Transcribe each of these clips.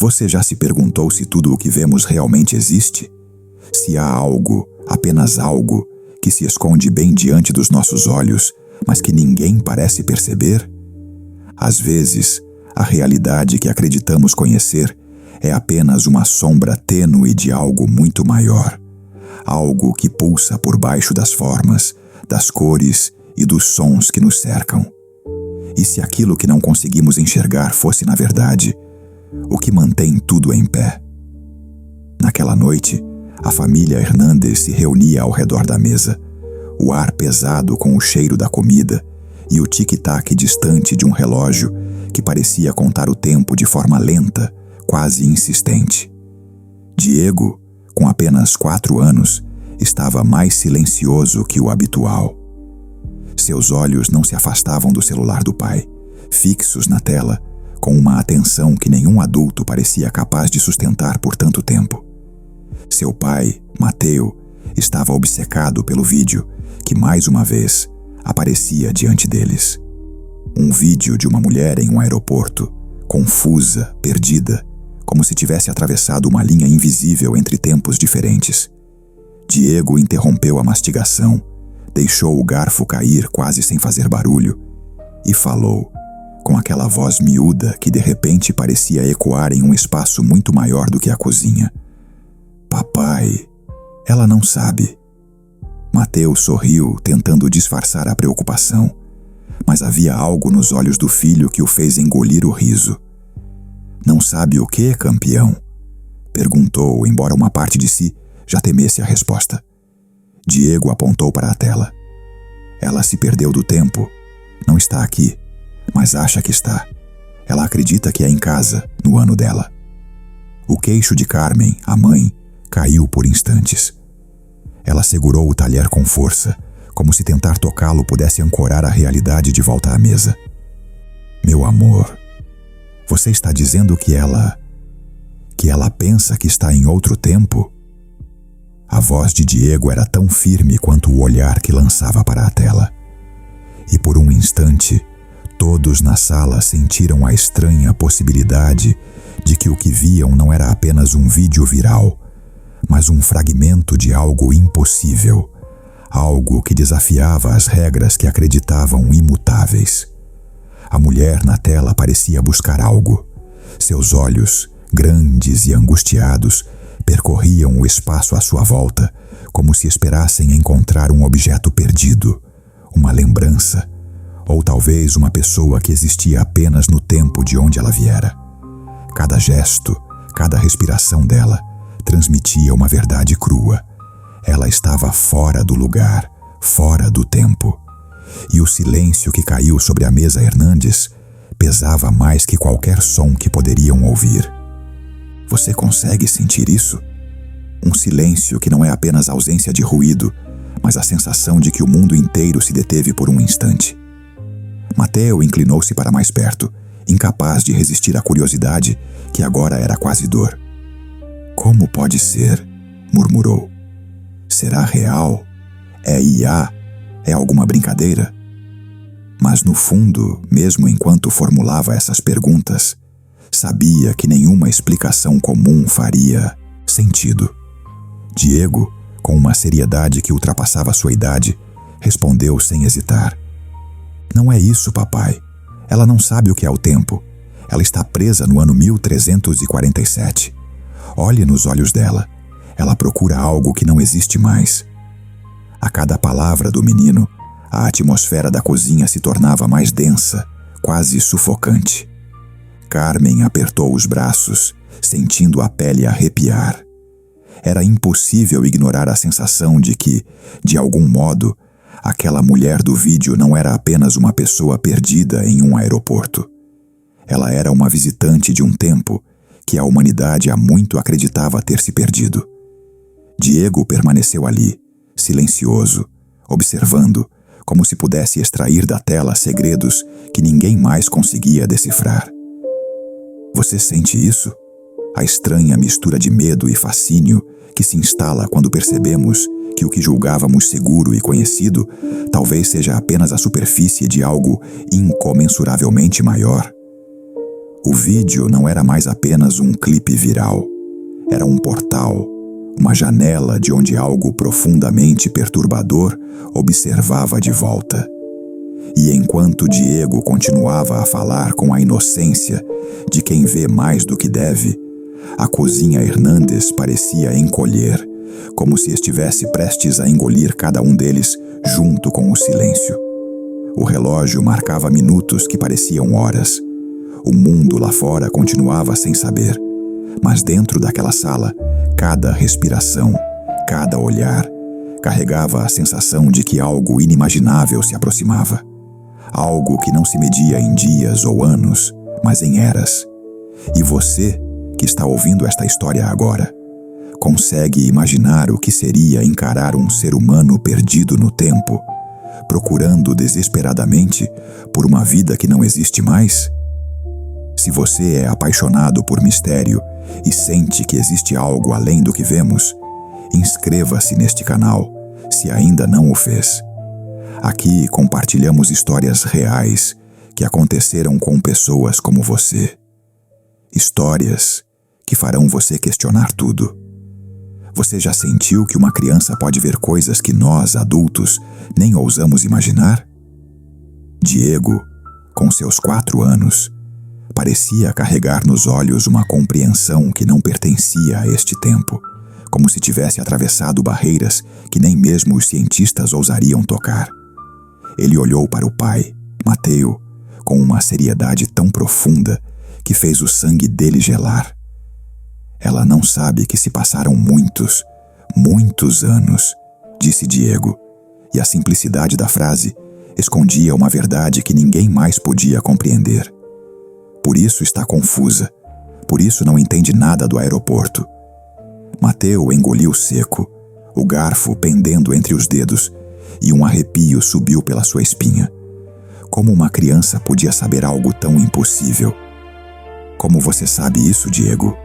Você já se perguntou se tudo o que vemos realmente existe? Se há algo, apenas algo, que se esconde bem diante dos nossos olhos, mas que ninguém parece perceber? Às vezes, a realidade que acreditamos conhecer é apenas uma sombra tênue de algo muito maior. Algo que pulsa por baixo das formas, das cores e dos sons que nos cercam. E se aquilo que não conseguimos enxergar fosse, na verdade, o que mantém tudo em pé? Naquela noite, a família Hernandes se reunia ao redor da mesa, o ar pesado com o cheiro da comida e o tic-tac distante de um relógio que parecia contar o tempo de forma lenta, quase insistente. Diego, com apenas 4 anos, estava mais silencioso que o habitual. Seus olhos não se afastavam do celular do pai, fixos na tela, com uma atenção que nenhum adulto parecia capaz de sustentar por tanto tempo. Seu pai, Mateo, estava obcecado pelo vídeo que, mais uma vez, aparecia diante deles. Um vídeo de uma mulher em um aeroporto, confusa, perdida, como se tivesse atravessado uma linha invisível entre tempos diferentes. Diego interrompeu a mastigação, deixou o garfo cair quase sem fazer barulho e falou, com aquela voz miúda que de repente parecia ecoar em um espaço muito maior do que a cozinha. Papai, ela não sabe. Mateo sorriu, tentando disfarçar a preocupação, mas havia algo nos olhos do filho que o fez engolir o riso. Não sabe o que, campeão? Perguntou, embora uma parte de si já temesse a resposta. Diego apontou para a tela. Ela se perdeu do tempo. Não está aqui, mas acha que está. Ela acredita que é em casa, no ano dela. O queixo de Carmen, a mãe, caiu por instantes. Ela segurou o talher com força, como se tentar tocá-lo pudesse ancorar a realidade de volta à mesa. Meu amor, você está dizendo que ela pensa que está em outro tempo? A voz de Diego era tão firme quanto o olhar que lançava para a tela. E por um instante, todos na sala sentiram a estranha possibilidade de que o que viam não era apenas um vídeo viral, mas um fragmento de algo impossível, algo que desafiava as regras que acreditavam imutáveis. A mulher na tela parecia buscar algo. Seus olhos, grandes e angustiados, percorriam o espaço à sua volta, como se esperassem encontrar um objeto perdido, uma lembrança, ou talvez uma pessoa que existia apenas no tempo de onde ela viera. Cada gesto, cada respiração dela transmitia uma verdade crua. Ela estava fora do lugar, fora do tempo. E o silêncio que caiu sobre a mesa Hernandes pesava mais que qualquer som que poderiam ouvir. Você consegue sentir isso? Um silêncio que não é apenas ausência de ruído, mas a sensação de que o mundo inteiro se deteve por um instante. Mateo inclinou-se para mais perto, incapaz de resistir à curiosidade, que agora era quase dor. Como pode ser? Murmurou. Será real? É IA? É alguma brincadeira? Mas no fundo, mesmo enquanto formulava essas perguntas, sabia que nenhuma explicação comum faria sentido. Diego, com uma seriedade que ultrapassava sua idade, respondeu sem hesitar. Não é isso, papai. Ela não sabe o que é o tempo. Ela está presa no ano 1347. Olhe nos olhos dela. Ela procura algo que não existe mais. A cada palavra do menino, a atmosfera da cozinha se tornava mais densa, quase sufocante. Carmen apertou os braços, sentindo a pele arrepiar. Era impossível ignorar a sensação de que, de algum modo, aquela mulher do vídeo não era apenas uma pessoa perdida em um aeroporto. Ela era uma visitante de um tempo que a humanidade há muito acreditava ter se perdido. Diego permaneceu ali, silencioso, observando, como se pudesse extrair da tela segredos que ninguém mais conseguia decifrar. Você sente isso? A estranha mistura de medo e fascínio que se instala quando percebemos que o que julgávamos seguro e conhecido talvez seja apenas a superfície de algo incomensuravelmente maior. O vídeo não era mais apenas um clipe viral. Era um portal, uma janela de onde algo profundamente perturbador observava de volta. E enquanto Diego continuava a falar com a inocência de quem vê mais do que deve, a cozinha Hernandes parecia encolher, como se estivesse prestes a engolir cada um deles junto com o silêncio. O relógio marcava minutos que pareciam horas. O mundo lá fora continuava sem saber, mas dentro daquela sala, cada respiração, cada olhar, carregava a sensação de que algo inimaginável se aproximava. Algo que não se media em dias ou anos, mas em eras. E você, que está ouvindo esta história agora, consegue imaginar o que seria encarar um ser humano perdido no tempo, procurando desesperadamente por uma vida que não existe mais? Se você é apaixonado por mistério e sente que existe algo além do que vemos, inscreva-se neste canal, se ainda não o fez. Aqui compartilhamos histórias reais que aconteceram com pessoas como você. Histórias que farão você questionar tudo. Você já sentiu que uma criança pode ver coisas que nós, adultos, nem ousamos imaginar? Diego, com seus 4 anos, parecia carregar nos olhos uma compreensão que não pertencia a este tempo, como se tivesse atravessado barreiras que nem mesmo os cientistas ousariam tocar. Ele olhou para o pai, Mateo, com uma seriedade tão profunda que fez o sangue dele gelar. Ela não sabe que se passaram muitos anos, disse Diego, e a simplicidade da frase escondia uma verdade que ninguém mais podia compreender. Por isso está confusa, por isso não entende nada do aeroporto. Mateo engoliu seco, o garfo pendendo entre os dedos, e um arrepio subiu pela sua espinha. Como uma criança podia saber algo tão impossível? Como você sabe isso, Diego?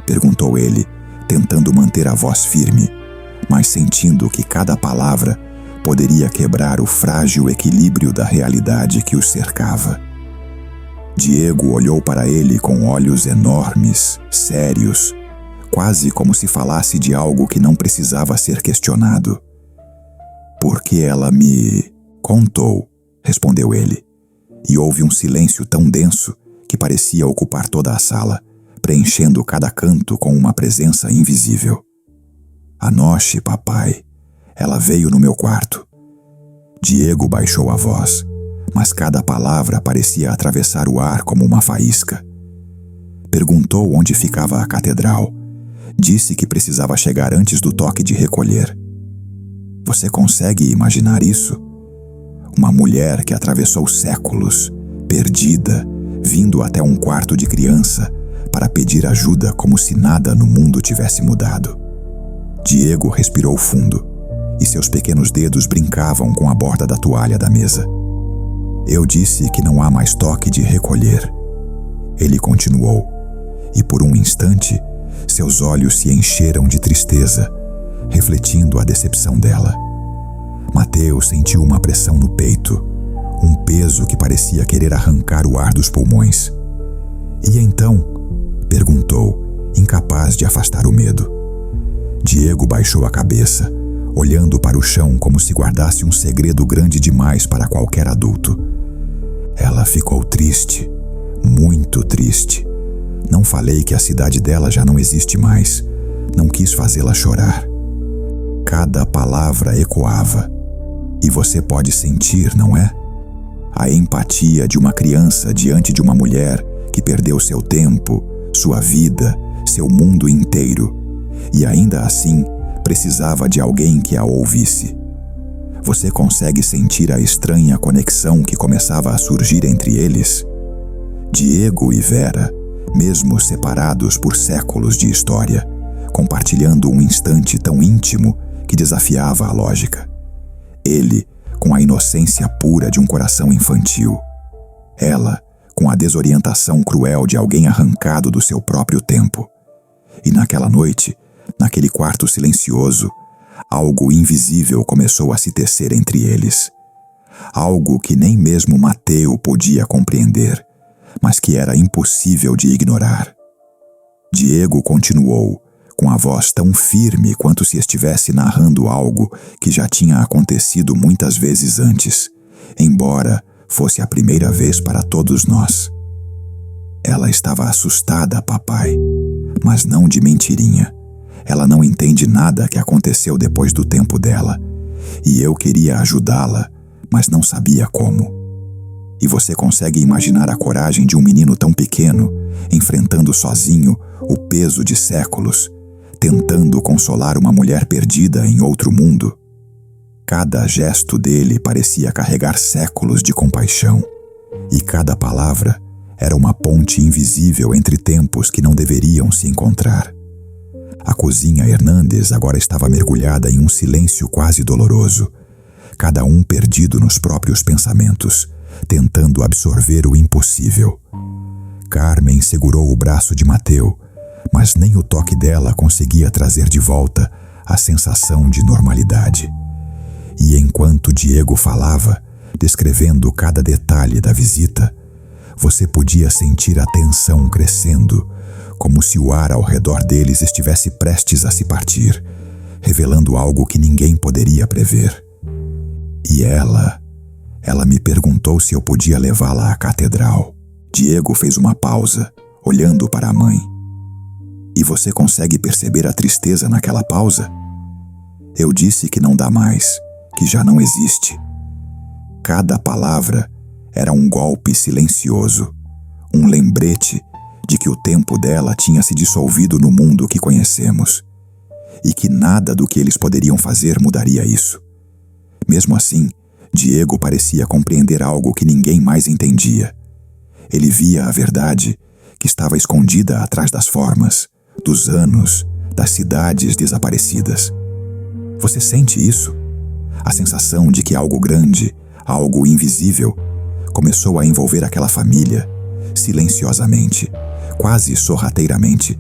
Perguntou ele, tentando manter a voz firme, mas sentindo que cada palavra poderia quebrar o frágil equilíbrio da realidade que os cercava. Diego olhou para ele com olhos enormes, sérios, quase como se falasse de algo que não precisava ser questionado. Porque ela me contou, respondeu ele, e houve um silêncio tão denso que parecia ocupar toda a sala, preenchendo cada canto com uma presença invisível. Anoche, papai, ela veio no meu quarto. Diego baixou a voz, mas cada palavra parecia atravessar o ar como uma faísca. Perguntou onde ficava a catedral. Disse que precisava chegar antes do toque de recolher. Você consegue imaginar isso? Uma mulher que atravessou séculos, perdida, vindo até um quarto de criança para pedir ajuda como se nada no mundo tivesse mudado. Diego respirou fundo e seus pequenos dedos brincavam com a borda da toalha da mesa. Eu disse que não há mais toque de recolher. Ele continuou, e por um instante, seus olhos se encheram de tristeza, refletindo a decepção dela. Mateo sentiu uma pressão no peito, um peso que parecia querer arrancar o ar dos pulmões. E então? Perguntou, incapaz de afastar o medo. Diego baixou a cabeça, olhando para o chão como se guardasse um segredo grande demais para qualquer adulto. Ela ficou triste, muito triste. Não falei que a cidade dela já não existe mais. Não quis fazê-la chorar. Cada palavra ecoava. E você pode sentir, não é? A empatia de uma criança diante de uma mulher que perdeu seu tempo, sua vida, seu mundo inteiro, e ainda assim precisava de alguém que a ouvisse. Você consegue sentir a estranha conexão que começava a surgir entre eles? Diego e Vera, mesmo separados por séculos de história, compartilhando um instante tão íntimo que desafiava a lógica. Ele, com a inocência pura de um coração infantil. Ela, com a desorientação cruel de alguém arrancado do seu próprio tempo. E naquela noite, naquele quarto silencioso, algo invisível começou a se tecer entre eles. Algo que nem mesmo Mateo podia compreender, mas que era impossível de ignorar. Diego continuou, com a voz tão firme quanto se estivesse narrando algo que já tinha acontecido muitas vezes antes, embora fosse a primeira vez para todos nós. Ela estava assustada, papai, mas não de mentirinha. Ela não entende nada que aconteceu depois do tempo dela, e eu queria ajudá-la, mas não sabia como. E você consegue imaginar a coragem de um menino tão pequeno, enfrentando sozinho o peso de séculos, tentando consolar uma mulher perdida em outro mundo? Cada gesto dele parecia carregar séculos de compaixão, e cada palavra era uma ponte invisível entre tempos que não deveriam se encontrar. A cozinha Hernandes agora estava mergulhada em um silêncio quase doloroso, cada um perdido nos próprios pensamentos, tentando absorver o impossível. Carmen segurou o braço de Mateu, mas nem o toque dela conseguia trazer de volta a sensação de normalidade. E enquanto Diego falava, descrevendo cada detalhe da visita, você podia sentir a tensão crescendo, como se o ar ao redor deles estivesse prestes a se partir, revelando algo que ninguém poderia prever. E ela me perguntou se eu podia levá-la à catedral. Diego fez uma pausa, olhando para a mãe. E você consegue perceber a tristeza naquela pausa? Eu disse que não dá mais, que já não existe. Cada palavra era um golpe silencioso, um lembrete de que o tempo dela tinha se dissolvido no mundo que conhecemos, e que nada do que eles poderiam fazer mudaria isso. Mesmo assim, Diego parecia compreender algo que ninguém mais entendia. Ele via a verdade que estava escondida atrás das formas, dos anos, das cidades desaparecidas. Você sente isso? A sensação de que algo grande, algo invisível, começou a envolver aquela família, silenciosamente, quase sorrateiramente,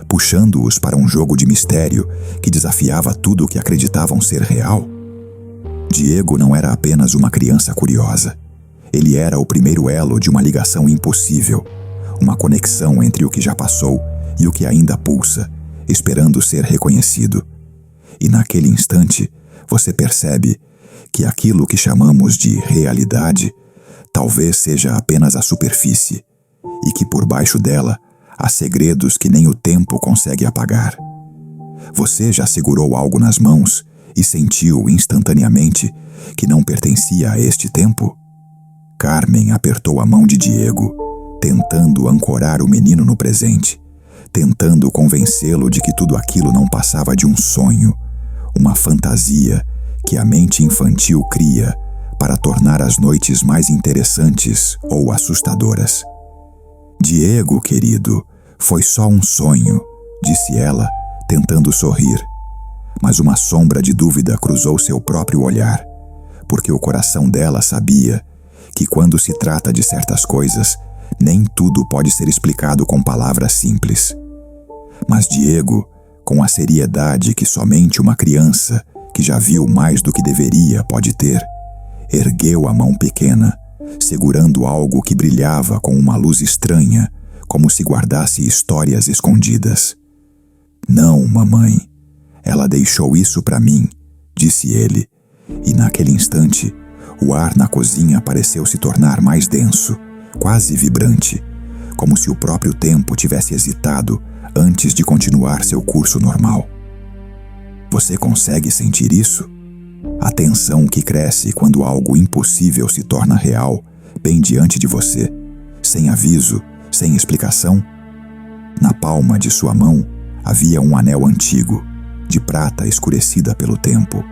puxando-os para um jogo de mistério que desafiava tudo o que acreditavam ser real. Diego não era apenas uma criança curiosa. Ele era o primeiro elo de uma ligação impossível, uma conexão entre o que já passou e o que ainda pulsa, esperando ser reconhecido. E naquele instante, você percebe que aquilo que chamamos de realidade talvez seja apenas a superfície, e que por baixo dela há segredos que nem o tempo consegue apagar. Você já segurou algo nas mãos e sentiu instantaneamente que não pertencia a este tempo? Carmen apertou a mão de Diego, tentando ancorar o menino no presente, tentando convencê-lo de que tudo aquilo não passava de um sonho, uma fantasia que a mente infantil cria para tornar as noites mais interessantes ou assustadoras. Diego, querido, foi só um sonho, disse ela, tentando sorrir. Mas uma sombra de dúvida cruzou seu próprio olhar, porque o coração dela sabia que quando se trata de certas coisas, nem tudo pode ser explicado com palavras simples. Mas Diego, com a seriedade que somente uma criança que já viu mais do que deveria pode ter, ergueu a mão pequena, segurando algo que brilhava com uma luz estranha, como se guardasse histórias escondidas. Não, mamãe, ela deixou isso para mim, disse ele, e naquele instante, o ar na cozinha pareceu se tornar mais denso, quase vibrante, como se o próprio tempo tivesse hesitado antes de continuar seu curso normal. Você consegue sentir isso? A tensão que cresce quando algo impossível se torna real, bem diante de você, sem aviso, sem explicação? Na palma de sua mão havia um anel antigo, de prata escurecida pelo tempo,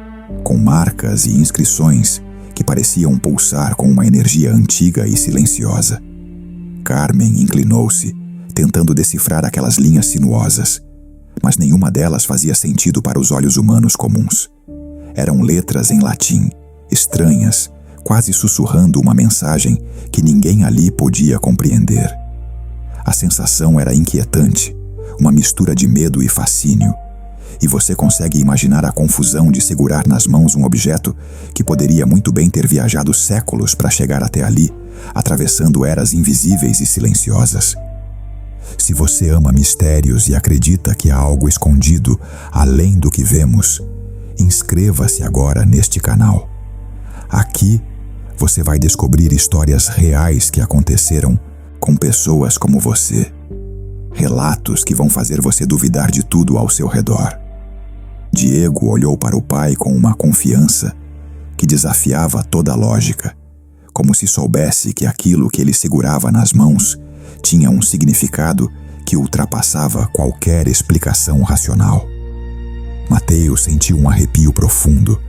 com marcas e inscrições que pareciam pulsar com uma energia antiga e silenciosa. Carmen inclinou-se, tentando decifrar aquelas linhas sinuosas, mas nenhuma delas fazia sentido para os olhos humanos comuns. Eram letras em latim, estranhas, quase sussurrando uma mensagem que ninguém ali podia compreender. A sensação era inquietante, uma mistura de medo e fascínio, e você consegue imaginar a confusão de segurar nas mãos um objeto que poderia muito bem ter viajado séculos para chegar até ali, atravessando eras invisíveis e silenciosas. Se você ama mistérios e acredita que há algo escondido além do que vemos, inscreva-se agora neste canal. Aqui você vai descobrir histórias reais que aconteceram com pessoas como você. Relatos que vão fazer você duvidar de tudo ao seu redor. Diego olhou para o pai com uma confiança que desafiava toda a lógica, como se soubesse que aquilo que ele segurava nas mãos tinha um significado que ultrapassava qualquer explicação racional. Mateus sentiu um arrepio profundo,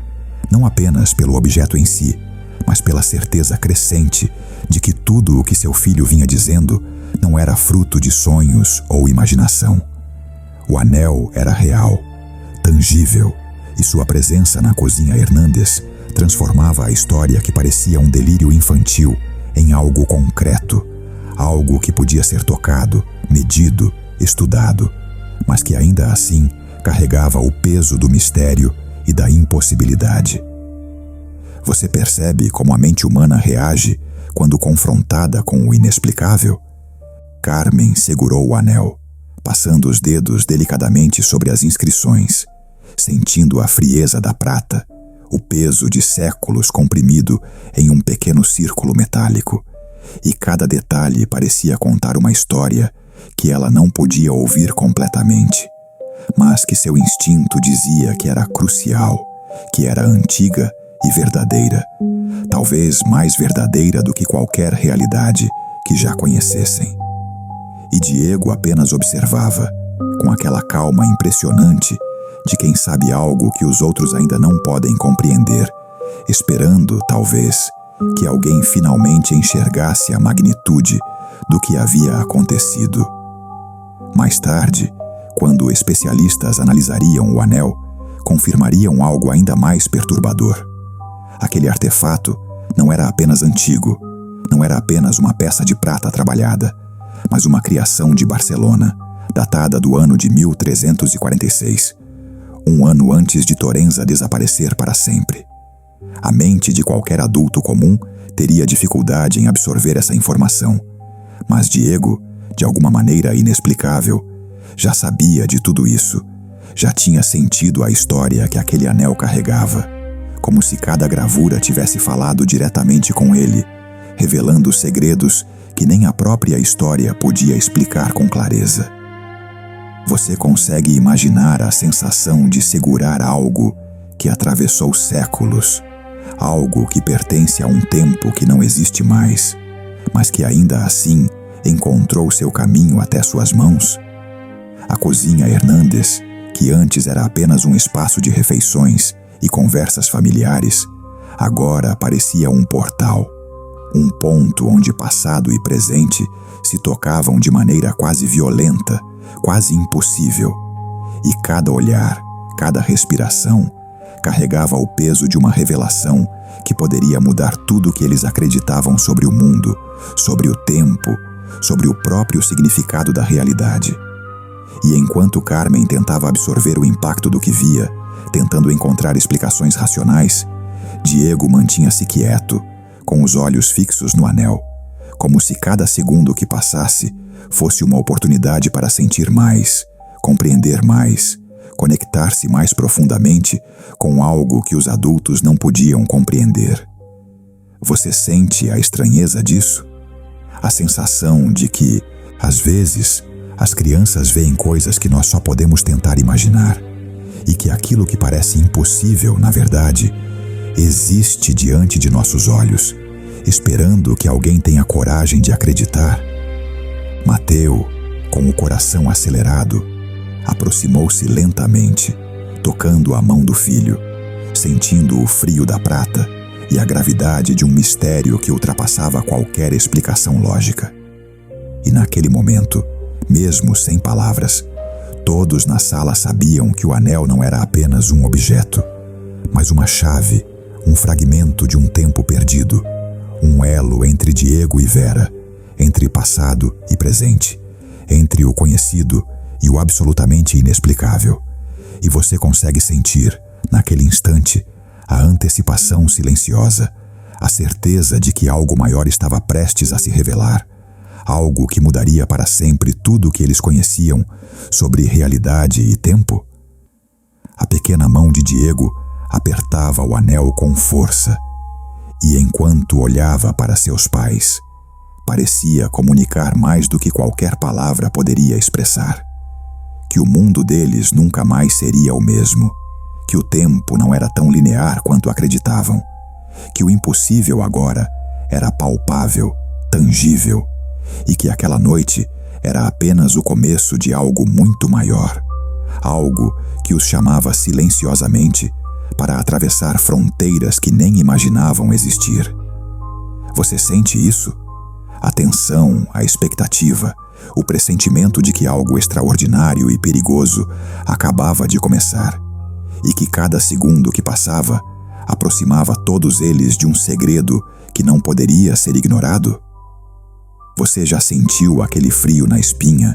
não apenas pelo objeto em si, mas pela certeza crescente de que tudo o que seu filho vinha dizendo não era fruto de sonhos ou imaginação. O anel era real, tangível, e sua presença na cozinha Hernandes transformava a história que parecia um delírio infantil em algo concreto, algo que podia ser tocado, medido, estudado, mas que ainda assim carregava o peso do mistério e da impossibilidade. Você percebe como a mente humana reage quando confrontada com o inexplicável? Carmen segurou o anel, passando os dedos delicadamente sobre as inscrições, sentindo a frieza da prata, o peso de séculos comprimido em um pequeno círculo metálico, e cada detalhe parecia contar uma história que ela não podia ouvir completamente, mas que seu instinto dizia que era crucial, que era antiga e verdadeira, talvez mais verdadeira do que qualquer realidade que já conhecessem. E Diego apenas observava, com aquela calma impressionante de quem sabe algo que os outros ainda não podem compreender, esperando, talvez, que alguém finalmente enxergasse a magnitude do que havia acontecido. Mais tarde, quando especialistas analisariam o anel, confirmariam algo ainda mais perturbador. Aquele artefato não era apenas antigo, não era apenas uma peça de prata trabalhada, mas uma criação de Barcelona, datada do ano de 1346, um ano antes de Torenza desaparecer para sempre. A mente de qualquer adulto comum teria dificuldade em absorver essa informação, mas Diego, de alguma maneira inexplicável, já sabia de tudo isso, já tinha sentido a história que aquele anel carregava, como se cada gravura tivesse falado diretamente com ele, revelando segredos que nem a própria história podia explicar com clareza. Você consegue imaginar a sensação de segurar algo que atravessou séculos, algo que pertence a um tempo que não existe mais, mas que ainda assim encontrou seu caminho até suas mãos? A cozinha Hernandes, que antes era apenas um espaço de refeições e conversas familiares, agora parecia um portal, um ponto onde passado e presente se tocavam de maneira quase violenta, quase impossível, e cada olhar, cada respiração, carregava o peso de uma revelação que poderia mudar tudo o que eles acreditavam sobre o mundo, sobre o tempo, sobre o próprio significado da realidade. E enquanto Carmen tentava absorver o impacto do que via, tentando encontrar explicações racionais, Diego mantinha-se quieto, com os olhos fixos no anel, como se cada segundo que passasse fosse uma oportunidade para sentir mais, compreender mais, conectar-se mais profundamente com algo que os adultos não podiam compreender. Você sente a estranheza disso? A sensação de que, às vezes, as crianças veem coisas que nós só podemos tentar imaginar, e que aquilo que parece impossível, na verdade, existe diante de nossos olhos, esperando que alguém tenha coragem de acreditar. Mateu, com o coração acelerado, aproximou-se lentamente, tocando a mão do filho, sentindo o frio da prata e a gravidade de um mistério que ultrapassava qualquer explicação lógica. E naquele momento, mesmo sem palavras, todos na sala sabiam que o anel não era apenas um objeto, mas uma chave, um fragmento de um tempo perdido, um elo entre Diego e Vera, entre passado e presente, entre o conhecido e o absolutamente inexplicável. E você consegue sentir, naquele instante, a antecipação silenciosa, a certeza de que algo maior estava prestes a se revelar, algo que mudaria para sempre tudo o que eles conheciam sobre realidade e tempo? A pequena mão de Diego apertava o anel com força, e enquanto olhava para seus pais, parecia comunicar mais do que qualquer palavra poderia expressar. Que o mundo deles nunca mais seria o mesmo, que o tempo não era tão linear quanto acreditavam, que o impossível agora era palpável, tangível, e que aquela noite era apenas o começo de algo muito maior, algo que os chamava silenciosamente para atravessar fronteiras que nem imaginavam existir. Você sente isso? A tensão, a expectativa, o pressentimento de que algo extraordinário e perigoso acabava de começar, e que cada segundo que passava aproximava todos eles de um segredo que não poderia ser ignorado? Você já sentiu aquele frio na espinha,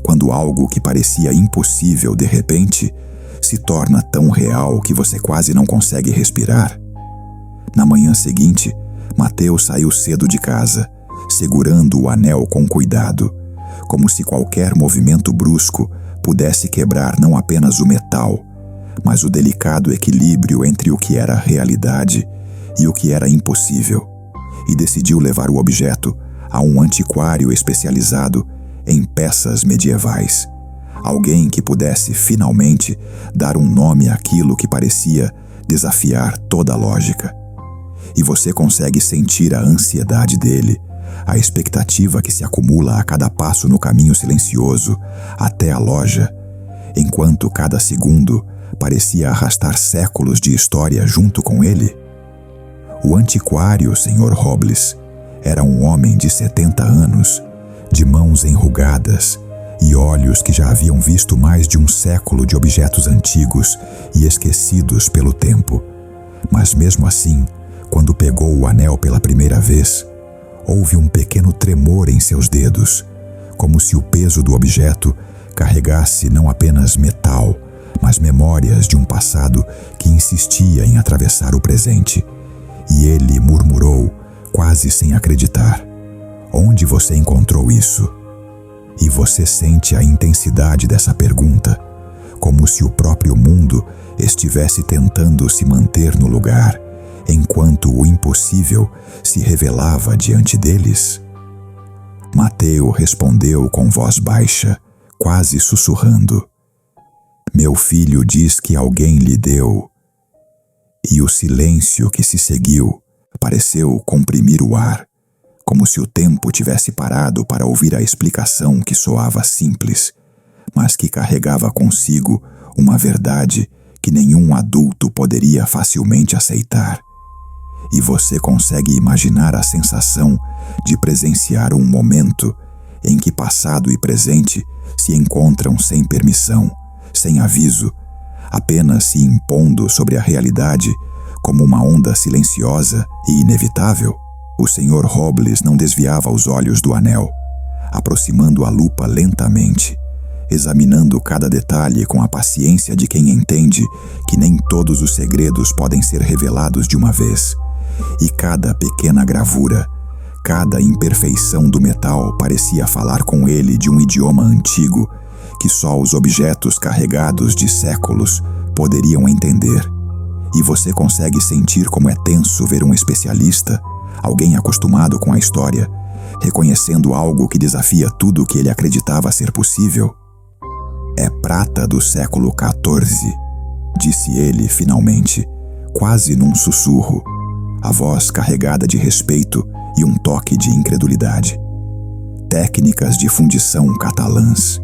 quando algo que parecia impossível de repente se torna tão real que você quase não consegue respirar? Na manhã seguinte, Mateus saiu cedo de casa, segurando o anel com cuidado, como se qualquer movimento brusco pudesse quebrar não apenas o metal, mas o delicado equilíbrio entre o que era realidade e o que era impossível, e decidiu levar o objeto a um antiquário especializado em peças medievais, alguém que pudesse finalmente dar um nome àquilo que parecia desafiar toda a lógica. E você consegue sentir a ansiedade dele, a expectativa que se acumula a cada passo no caminho silencioso até a loja, enquanto cada segundo parecia arrastar séculos de história junto com ele. O antiquário, Sr. Robles, era um homem de 70 anos, de mãos enrugadas e olhos que já haviam visto mais de um século de objetos antigos e esquecidos pelo tempo. Mas mesmo assim, quando pegou o anel pela primeira vez, houve um pequeno tremor em seus dedos, como se o peso do objeto carregasse não apenas metal, mas memórias de um passado que insistia em atravessar o presente. E ele murmurou, quase sem acreditar: "Onde você encontrou isso?" E você sente a intensidade dessa pergunta, como se o próprio mundo estivesse tentando se manter no lugar, enquanto o impossível se revelava diante deles. Mateu respondeu com voz baixa, quase sussurrando: "Meu filho diz que alguém lhe deu." E o silêncio que se seguiu pareceu comprimir o ar, como se o tempo tivesse parado para ouvir a explicação que soava simples, mas que carregava consigo uma verdade que nenhum adulto poderia facilmente aceitar. E você consegue imaginar a sensação de presenciar um momento em que passado e presente se encontram sem permissão, sem aviso, apenas se impondo sobre a realidade como uma onda silenciosa e inevitável? O Sr. Robles não desviava os olhos do anel, aproximando a lupa lentamente, examinando cada detalhe com a paciência de quem entende que nem todos os segredos podem ser revelados de uma vez. E cada pequena gravura, cada imperfeição do metal parecia falar com ele de um idioma antigo que só os objetos carregados de séculos poderiam entender. E você consegue sentir como é tenso ver um especialista, alguém acostumado com a história, reconhecendo algo que desafia tudo o que ele acreditava ser possível. "É prata do século XIV", disse ele finalmente, quase num sussurro, a voz carregada de respeito e um toque de incredulidade. "Técnicas de fundição catalãs."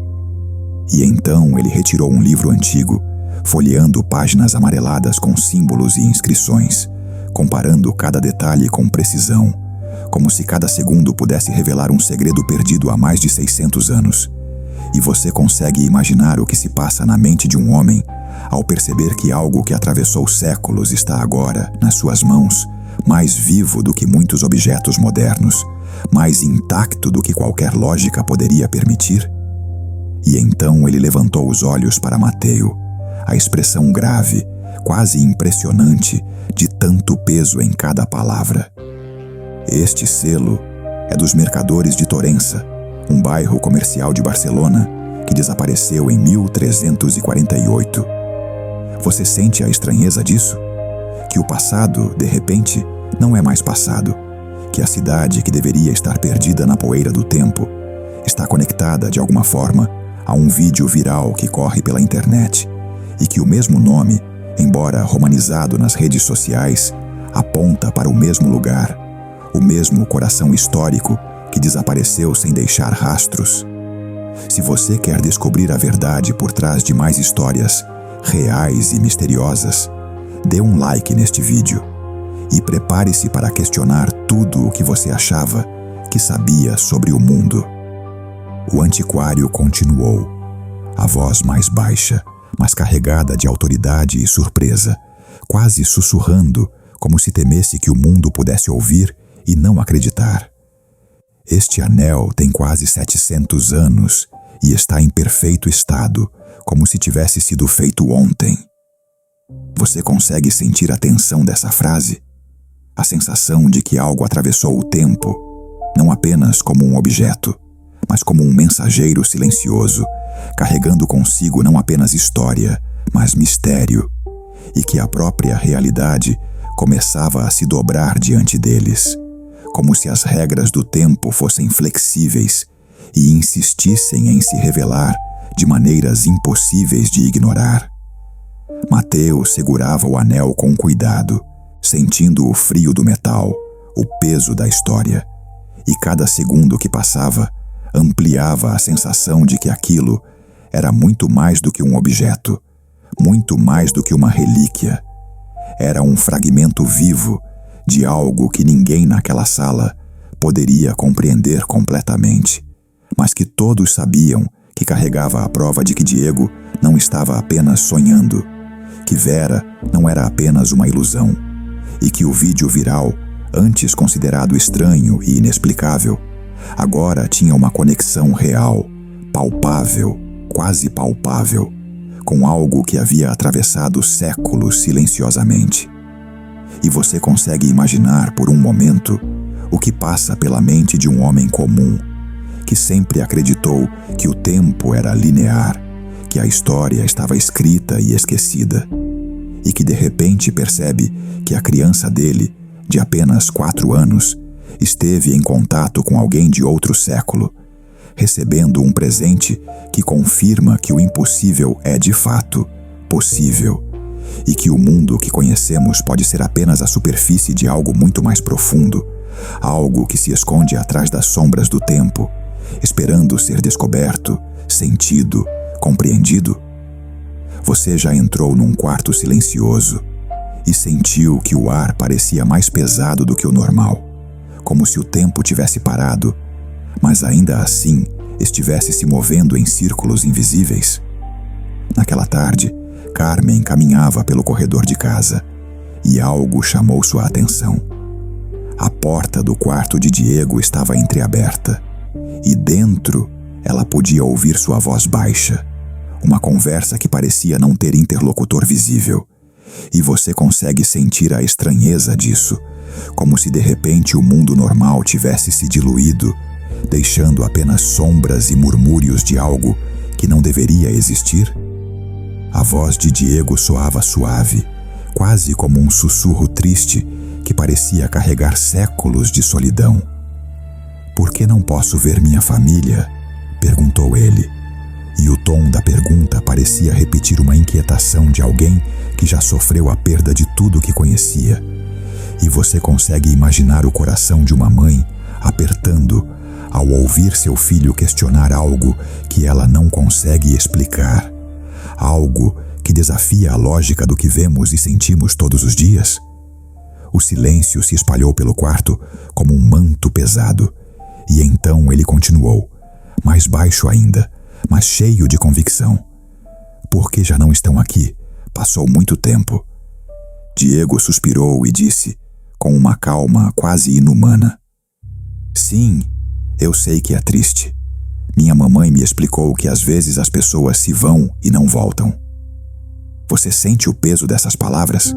E então ele retirou um livro antigo, folheando páginas amareladas com símbolos e inscrições, comparando cada detalhe com precisão, como se cada segundo pudesse revelar um segredo perdido há mais de 600 anos. E você consegue imaginar o que se passa na mente de um homem ao perceber que algo que atravessou séculos está agora, nas suas mãos, mais vivo do que muitos objetos modernos, mais intacto do que qualquer lógica poderia permitir? E então ele levantou os olhos para Mateu, a expressão grave, quase impressionante, de tanto peso em cada palavra. Este selo é dos mercadores de Torença, um bairro comercial de Barcelona que desapareceu em 1348. Você sente a estranheza disso? Que o passado, de repente, não é mais passado. Que a cidade que deveria estar perdida na poeira do tempo está conectada de alguma forma a um vídeo viral que corre pela internet e que o mesmo nome, embora romanizado nas redes sociais, aponta para o mesmo lugar, o mesmo coração histórico que desapareceu sem deixar rastros. Se você quer descobrir a verdade por trás de mais histórias reais e misteriosas, dê um like neste vídeo e prepare-se para questionar tudo o que você achava que sabia sobre o mundo. O antiquário continuou, a voz mais baixa, mas carregada de autoridade e surpresa, quase sussurrando, como se temesse que o mundo pudesse ouvir e não acreditar. Este anel tem quase 700 anos e está em perfeito estado, como se tivesse sido feito ontem. Você consegue sentir a tensão dessa frase? A sensação de que algo atravessou o tempo, não apenas como um objeto, mas como um mensageiro silencioso, carregando consigo não apenas história, mas mistério, e que a própria realidade começava a se dobrar diante deles, como se as regras do tempo fossem flexíveis e insistissem em se revelar de maneiras impossíveis de ignorar. Mateus segurava o anel com cuidado, sentindo o frio do metal, o peso da história, e cada segundo que passava ampliava a sensação de que aquilo era muito mais do que um objeto, muito mais do que uma relíquia. Era um fragmento vivo de algo que ninguém naquela sala poderia compreender completamente, mas que todos sabiam que carregava a prova de que Diego não estava apenas sonhando, que Vera não era apenas uma ilusão, e que o vídeo viral, antes considerado estranho e inexplicável, agora tinha uma conexão real, palpável, quase palpável, com algo que havia atravessado séculos silenciosamente. E você consegue imaginar por um momento o que passa pela mente de um homem comum, que sempre acreditou que o tempo era linear, que a história estava escrita e esquecida, e que de repente percebe que a criança dele, de apenas 4 anos, esteve em contato com alguém de outro século, recebendo um presente que confirma que o impossível é de fato possível, e que o mundo que conhecemos pode ser apenas a superfície de algo muito mais profundo, algo que se esconde atrás das sombras do tempo, esperando ser descoberto, sentido, compreendido. Você já entrou num quarto silencioso e sentiu que o ar parecia mais pesado do que o normal, como se o tempo tivesse parado, mas ainda assim estivesse se movendo em círculos invisíveis. Naquela tarde, Carmen caminhava pelo corredor de casa e algo chamou sua atenção. A porta do quarto de Diego estava entreaberta e dentro ela podia ouvir sua voz baixa, uma conversa que parecia não ter interlocutor visível, e você consegue sentir a estranheza disso, como se de repente o mundo normal tivesse se diluído, deixando apenas sombras e murmúrios de algo que não deveria existir. A voz de Diego soava suave, quase como um sussurro triste que parecia carregar séculos de solidão. "Por que não posso ver minha família?" perguntou ele, e o tom da pergunta parecia repetir uma inquietação de alguém que já sofreu a perda de tudo que conhecia. E você consegue imaginar o coração de uma mãe apertando ao ouvir seu filho questionar algo que ela não consegue explicar, algo que desafia a lógica do que vemos e sentimos todos os dias. O silêncio se espalhou pelo quarto como um manto pesado, e então ele continuou, mais baixo ainda, mas cheio de convicção. "Por que já não estão aqui? Passou muito tempo." Diego suspirou e disse, com uma calma quase inumana: "Sim, eu sei que é triste. Minha mamãe me explicou que às vezes as pessoas se vão e não voltam." Você sente o peso dessas palavras?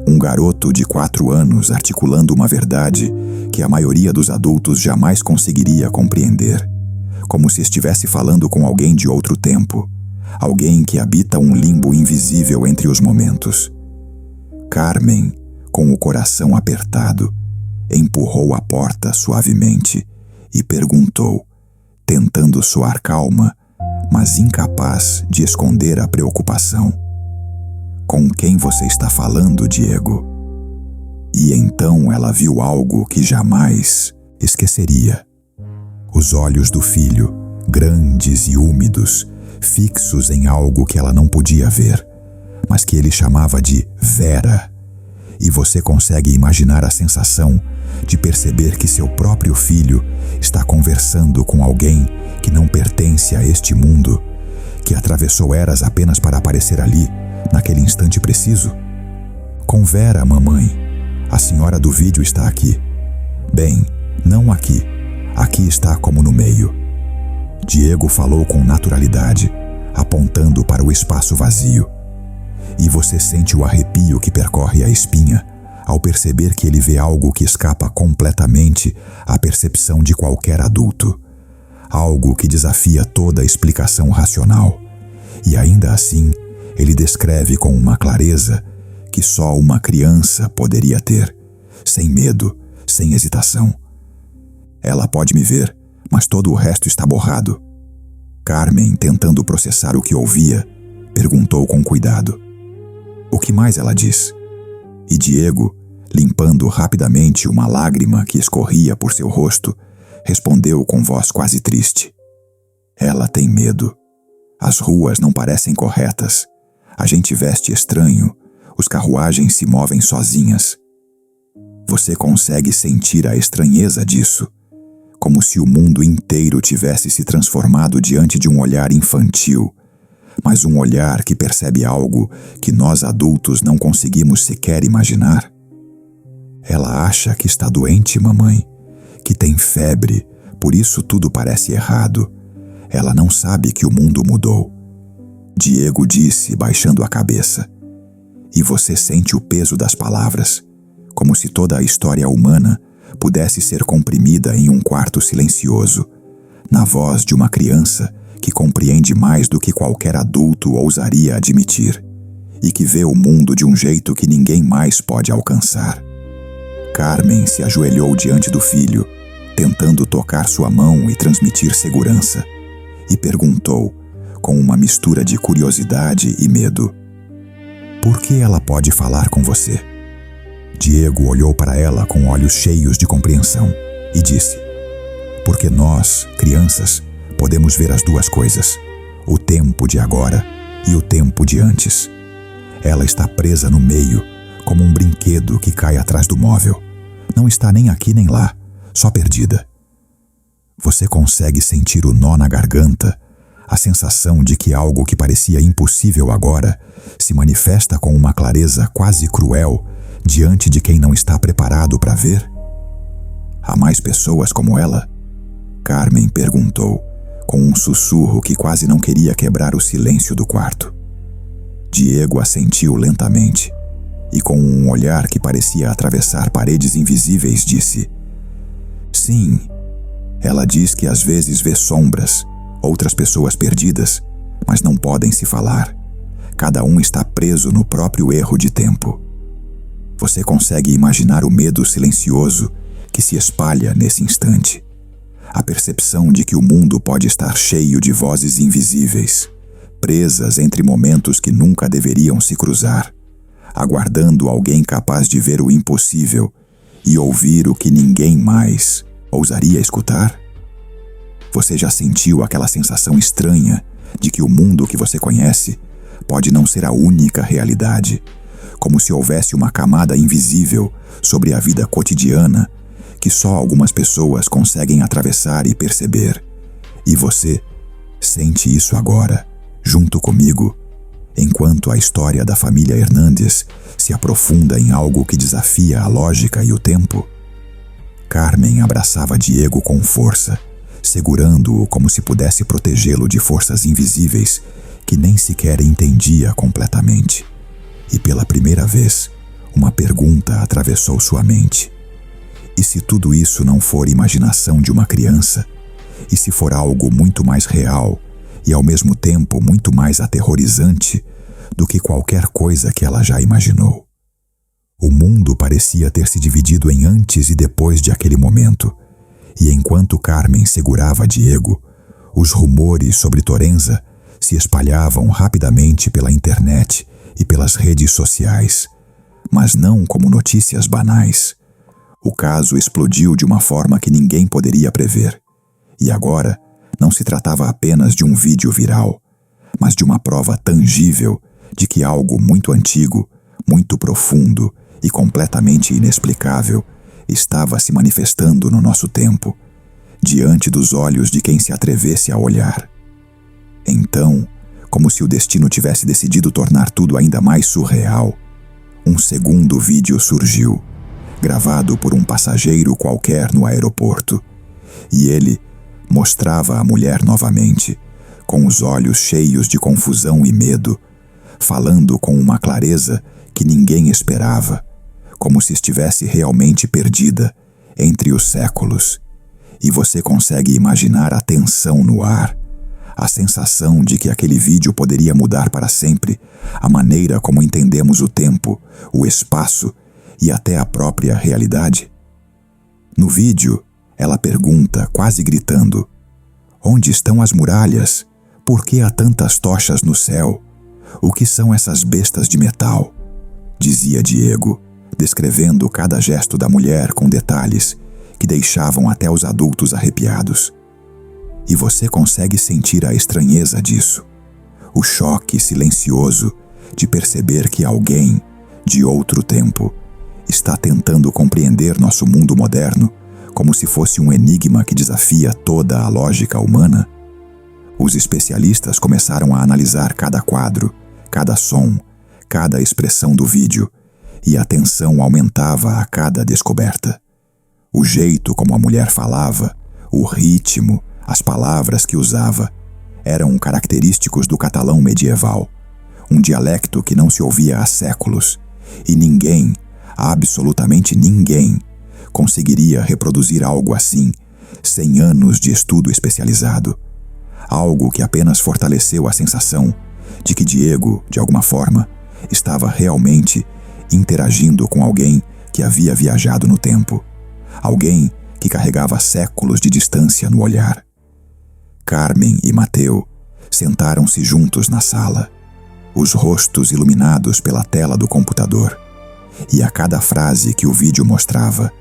Um garoto de 4 anos articulando uma verdade que a maioria dos adultos jamais conseguiria compreender, como se estivesse falando com alguém de outro tempo, alguém que habita um limbo invisível entre os momentos. Carmen, com o coração apertado, empurrou a porta suavemente e perguntou, tentando soar calma, mas incapaz de esconder a preocupação: "Com quem você está falando, Diego?" E então ela viu algo que jamais esqueceria. Os olhos do filho, grandes e úmidos, fixos em algo que ela não podia ver, mas que ele chamava de Vera. E você consegue imaginar a sensação de perceber que seu próprio filho está conversando com alguém que não pertence a este mundo, que atravessou eras apenas para aparecer ali, naquele instante preciso? "Com Vera, mamãe. A senhora do vídeo está aqui." "Bem, não aqui. Aqui está como no meio." Diego falou com naturalidade, apontando para o espaço vazio. E você sente o arrepio que percorre a espinha ao perceber que ele vê algo que escapa completamente à percepção de qualquer adulto. Algo que desafia toda a explicação racional. E ainda assim, ele descreve com uma clareza que só uma criança poderia ter, sem medo, sem hesitação. "Ela pode me ver, mas todo o resto está borrado." Carmen, tentando processar o que ouvia, perguntou com cuidado: "O que mais ela diz?" E Diego, limpando rapidamente uma lágrima que escorria por seu rosto, respondeu com voz quase triste: "Ela tem medo. As ruas não parecem corretas. A gente veste estranho. Os carruagens se movem sozinhas. Você consegue sentir a estranheza disso, como se o mundo inteiro tivesse se transformado diante de um olhar infantil, mas um olhar que percebe algo que nós adultos não conseguimos sequer imaginar. Ela acha que está doente, mamãe, que tem febre, por isso tudo parece errado. Ela não sabe que o mundo mudou." Diego disse, baixando a cabeça. E você sente o peso das palavras, como se toda a história humana pudesse ser comprimida em um quarto silencioso, na voz de uma criança que compreende mais do que qualquer adulto ousaria admitir, e que vê o mundo de um jeito que ninguém mais pode alcançar. Carmen se ajoelhou diante do filho, tentando tocar sua mão e transmitir segurança, e perguntou, com uma mistura de curiosidade e medo: "Por que ela pode falar com você?" Diego olhou para ela com olhos cheios de compreensão e disse: "Porque nós, crianças, podemos ver as duas coisas, o tempo de agora e o tempo de antes. Ela está presa no meio, como um brinquedo que cai atrás do móvel. Não está nem aqui nem lá, só perdida." Você consegue sentir o nó na garganta, a sensação de que algo que parecia impossível agora se manifesta com uma clareza quase cruel diante de quem não está preparado para ver? "Há mais pessoas como ela?" Carmen perguntou, com um sussurro que quase não queria quebrar o silêncio do quarto. Diego assentiu lentamente e, com um olhar que parecia atravessar paredes invisíveis, disse: "Sim, ela diz que às vezes vê sombras, outras pessoas perdidas, mas não podem se falar. Cada um está preso no próprio erro de tempo." Você consegue imaginar o medo silencioso que se espalha nesse instante. A percepção de que o mundo pode estar cheio de vozes invisíveis, presas entre momentos que nunca deveriam se cruzar, aguardando alguém capaz de ver o impossível e ouvir o que ninguém mais ousaria escutar? Você já sentiu aquela sensação estranha de que o mundo que você conhece pode não ser a única realidade, como se houvesse uma camada invisível sobre a vida cotidiana que só algumas pessoas conseguem atravessar e perceber? E você sente isso agora, junto comigo, enquanto a história da família Hernandes se aprofunda em algo que desafia a lógica e o tempo? Carmen abraçava Diego com força, segurando-o como se pudesse protegê-lo de forças invisíveis que nem sequer entendia completamente. E pela primeira vez, Uma pergunta atravessou sua mente. E se tudo isso não for imaginação de uma criança? E se for algo muito mais real e, ao mesmo tempo, muito mais aterrorizante do que qualquer coisa que ela já imaginou? O mundo parecia ter se dividido em antes e depois de aquele momento, e enquanto Carmen segurava Diego, os rumores sobre Torenza se espalhavam rapidamente pela internet e pelas redes sociais, mas não como notícias banais. O caso explodiu de uma forma que ninguém poderia prever, e agora não se tratava apenas de um vídeo viral, mas de uma prova tangível de que algo muito antigo, muito profundo e completamente inexplicável estava se manifestando no nosso tempo, diante dos olhos de quem se atrevesse a olhar. Então, como se o destino tivesse decidido tornar tudo ainda mais surreal, um segundo vídeo surgiu, gravado por um passageiro qualquer no aeroporto, e ele mostrava a mulher novamente, com os olhos cheios de confusão e medo, falando com uma clareza que ninguém esperava, como se estivesse realmente perdida entre os séculos. E você consegue imaginar a tensão no ar, a sensação de que aquele vídeo poderia mudar para sempre a maneira como entendemos o tempo, o espaço e até a própria realidade? No vídeo, ela pergunta, quase gritando: "Onde estão as muralhas? Por que há tantas tochas no céu? O que são essas bestas de metal?" Dizia Diego, descrevendo cada gesto da mulher com detalhes que deixavam até os adultos arrepiados. E você consegue sentir a estranheza disso, o choque silencioso de perceber que alguém, de outro tempo, está tentando compreender nosso mundo moderno como se fosse um enigma que desafia toda a lógica humana. Os especialistas começaram a analisar cada quadro, cada som, cada expressão do vídeo, e a tensão aumentava a cada descoberta. O jeito como a mulher falava, o ritmo, as palavras que usava, eram característicos do catalão medieval, um dialecto que não se ouvia há séculos, e ninguém, absolutamente ninguém, conseguiria reproduzir algo assim, sem anos de estudo especializado. Algo que apenas fortaleceu a sensação de que Diego, de alguma forma, estava realmente interagindo com alguém que havia viajado no tempo, alguém que carregava séculos de distância no olhar. Carmen e Mateu sentaram-se juntos na sala, os rostos iluminados pela tela do computador, e a cada frase que o vídeo mostrava,